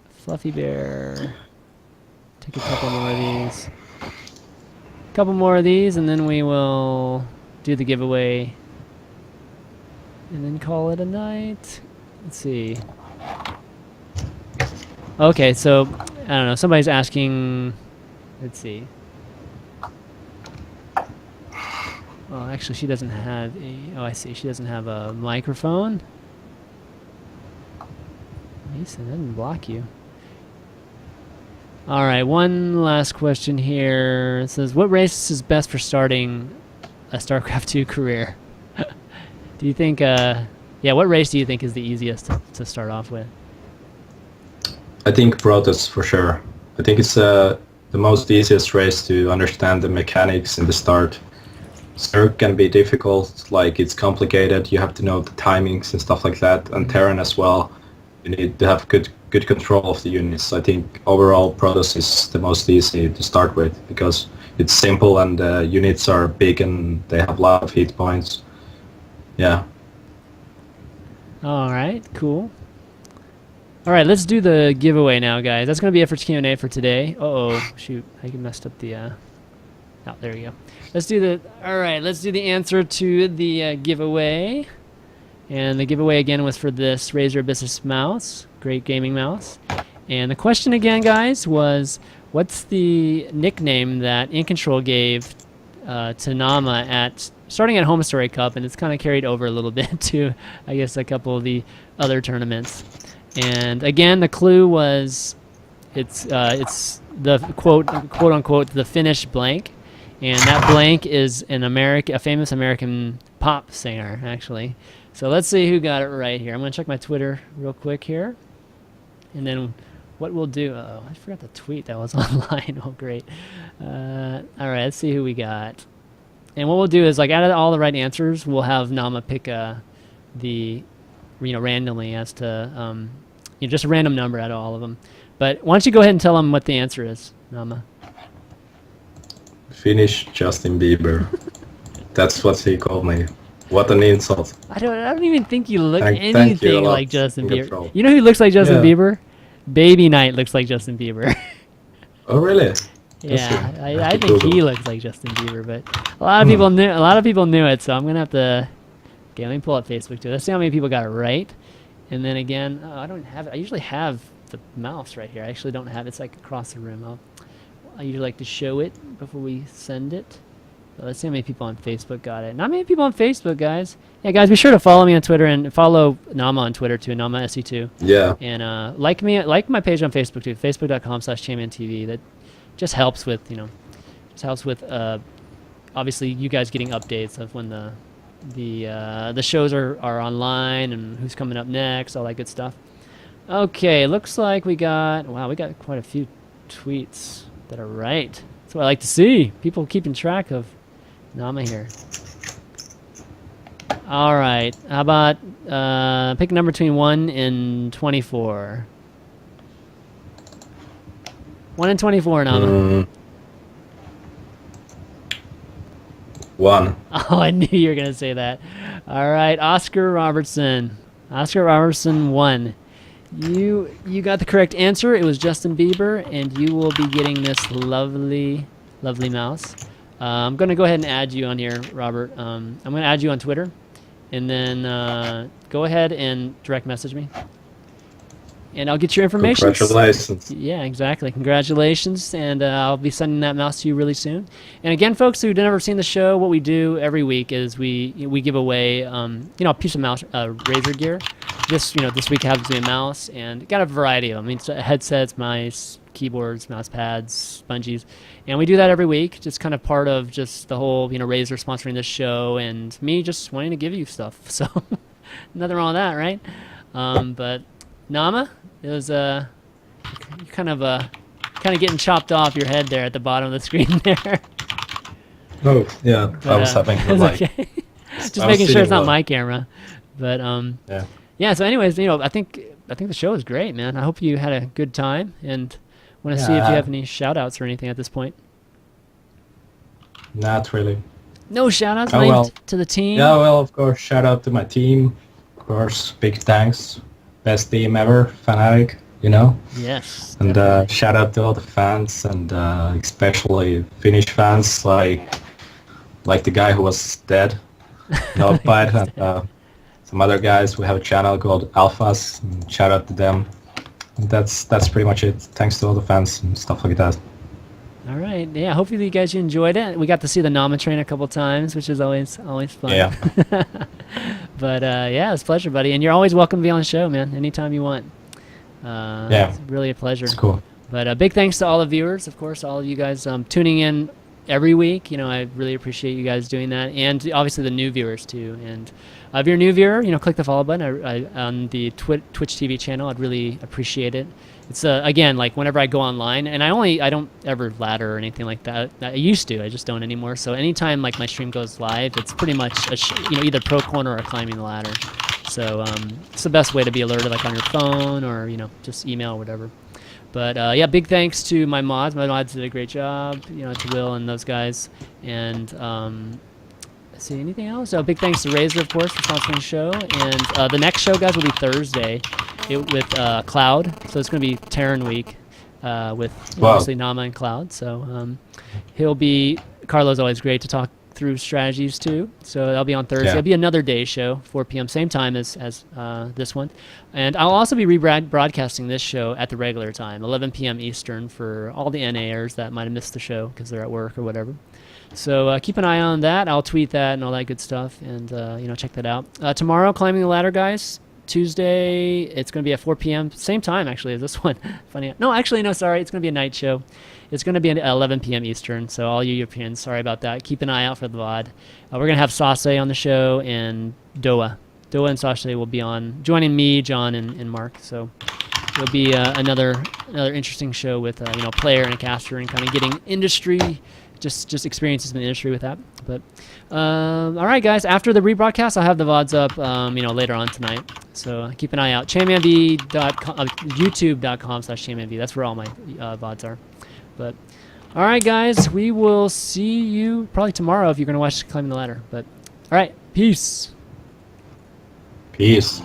Fluffy Bear. Take a couple more of these. Couple more of these, and then we will do the giveaway. And then call it a night. Let's see. Okay, so, I don't know. Somebody's asking... Let's see. Oh, actually, she doesn't have a... Oh, I see. She doesn't have a microphone. Mason, I didn't block you. Alright, one last question here. It says, what race is best for starting a StarCraft 2 career? Do you think... yeah, what race do you think is the easiest to start off with? I think Protoss for sure. I think it's the most easiest race to understand the mechanics in the start. Zerg can be difficult, like it's complicated, you have to know the timings and stuff like that, and Terran as well. You need to have good good control of the units. I think overall Protoss is the most easy to start with because it's simple and the units are big and they have a lot of hit points. Yeah. All right, cool. All right, let's do the giveaway now, guys. That's going to be it for Q&A for today. Uh-oh, shoot. I messed up the... Oh, there we go. Let's do the... All right, let's do the answer to the giveaway. And the giveaway, again, was for this Razer Business mouse. Great gaming mouse. And the question, again, guys, was what's the nickname that In Control gave to Naama at... starting at Home Story Cup, and it's kind of carried over a little bit to, I guess, a couple of the other tournaments. And again, the clue was it's the quote unquote the Finnish blank, and that blank is a famous American pop singer, actually. So let's see who got it right here. I'm gonna check my Twitter real quick here, and then what we'll do. Oh, I forgot the tweet that was online. Oh, great. All right, let's see who we got. And what we'll do is, like, out of all the right answers, we'll have Naama pick randomly as to, just a random number out of all of them. But why don't you go ahead and tell them what the answer is, Naama? Finnish Justin Bieber. That's what he called me. What an insult. I don't even think you look Thank you anything a lot, like Justin In Bieber. Control. You know who looks like Justin Yeah. Bieber? Baby Knight looks like Justin Bieber. Oh, really? Yeah, That's I think he looks like Justin Bieber, but a lot of people knew. A lot of people knew it, so I'm gonna have to. Okay, let me pull up Facebook too. Let's see how many people got it right. And then again, I don't have it. I usually have the mouse right here. I actually don't have it. It's like across the room. I usually like to show it before we send it. So let's see how many people on Facebook got it. Not many people on Facebook, guys. Yeah, guys, be sure to follow me on Twitter and follow Naama on Twitter too, Naama SE2. Yeah. And like my page on Facebook too, facebook.com/ChanmanTV. That just helps with, obviously you guys getting updates of when the shows are online and who's coming up next, all that good stuff. Okay, looks like we got quite a few tweets that are right. That's what I like to see. People keeping track of Naama here. All right, how about pick a number between 1 and 24. 1 and 24, Naama. 1. Oh, I knew you were gonna say that. All right, Oscar Robertson. Oscar Robertson 1. You got the correct answer. It was Justin Bieber, and you will be getting this lovely, lovely mouse. I'm gonna go ahead and add you on here, Robert. I'm gonna add you on Twitter, and then go ahead and direct message me. And I'll get your information. Congratulations. Yeah, exactly. Congratulations, and I'll be sending that mouse to you really soon. And again, folks who've never seen the show, what we do every week is we give away a piece of mouse Razer gear. This week happens to be a mouse, and got a variety of them. I mean, headsets, mice, keyboards, mouse pads, bungees, and we do that every week. Just kind of part of just the whole Razer sponsoring this show, and me just wanting to give you stuff. So nothing wrong with that, right? But Naama, it was kind of getting chopped off your head there at the bottom of the screen there. Oh, yeah. But, I was having it's like... okay. Just I was making sure it's sitting not low. my camera. But Yeah. yeah. So anyways, I think the show is great, man. I hope you had a good time, and want to see if you Yeah. have any shout outs or anything at this point. Not really. No shout outs Oh, linked well. to the team. Yeah, well, of course, shout out to my team. Of course, big thanks. Best team ever, Fnatic, Yes. And definitely. shout out to all the fans, and especially Finnish fans, like the guy who was dead, Notepad, and some other guys. We have a channel called Alphas, and shout out to them. And that's pretty much it. Thanks to all the fans and stuff like that. All right. Yeah. Hopefully you guys enjoyed it. We got to see the Naama Train a couple times, which is always fun. Yeah. But yeah, it's a pleasure, buddy. And you're always welcome to be on the show, man. Anytime you want. Yeah. It's really a pleasure. It's cool. But big thanks to all the viewers, of course, all of you guys tuning in every week. I really appreciate you guys doing that, and obviously the new viewers too. And if you're a new viewer, click the follow button on the Twitch TV channel. I'd really appreciate it. It's again, like whenever I go online, and I don't ever ladder or anything like that. I used to, I just don't anymore. So anytime like my stream goes live, it's pretty much either pro corner or climbing the ladder. So it's the best way to be alerted, like on your phone or just email or whatever. But yeah, big thanks to my mods. My mods did a great job. To Will and those guys. And let's see, anything else? Oh, big thanks to Razor, of course, for sponsoring the show. And the next show, guys, will be Thursday with Cloud. So it's going to be Terran Week with obviously Naama and Cloud. So he'll be. Carlo's always great to talk through strategies too. So that'll be on Thursday. Yeah. It'll be another day show, 4 p.m. same time as this one. And I'll also be rebroadcasting this show at the regular time, 11 p.m. Eastern, for all the NAers that might have missed the show because they're at work or whatever. So keep an eye on that. I'll tweet that and all that good stuff, and check that out. Tomorrow, Climbing the Ladder, guys. Tuesday, it's going to be at 4 p.m. Same time, actually, as this one. Funny. No, actually, no, sorry. It's going to be a night show. It's going to be at 11 p.m. Eastern, so all you Europeans, sorry about that. Keep an eye out for the VOD. We're going to have Sase on the show and Doa. Doa and Sase will be on, joining me, John, and Mark. So it'll be another interesting show with player and a caster and kind of getting industry, just experiences in the industry with that. But all right, guys. After the rebroadcast, I'll have the VODs up, later on tonight. So keep an eye out. ChanmanV.com, YouTube.com/ChanmanV. That's where all my VODs are. But all right, guys. We will see you probably tomorrow if you're going to watch Climbing the Ladder. But all right, peace. Peace.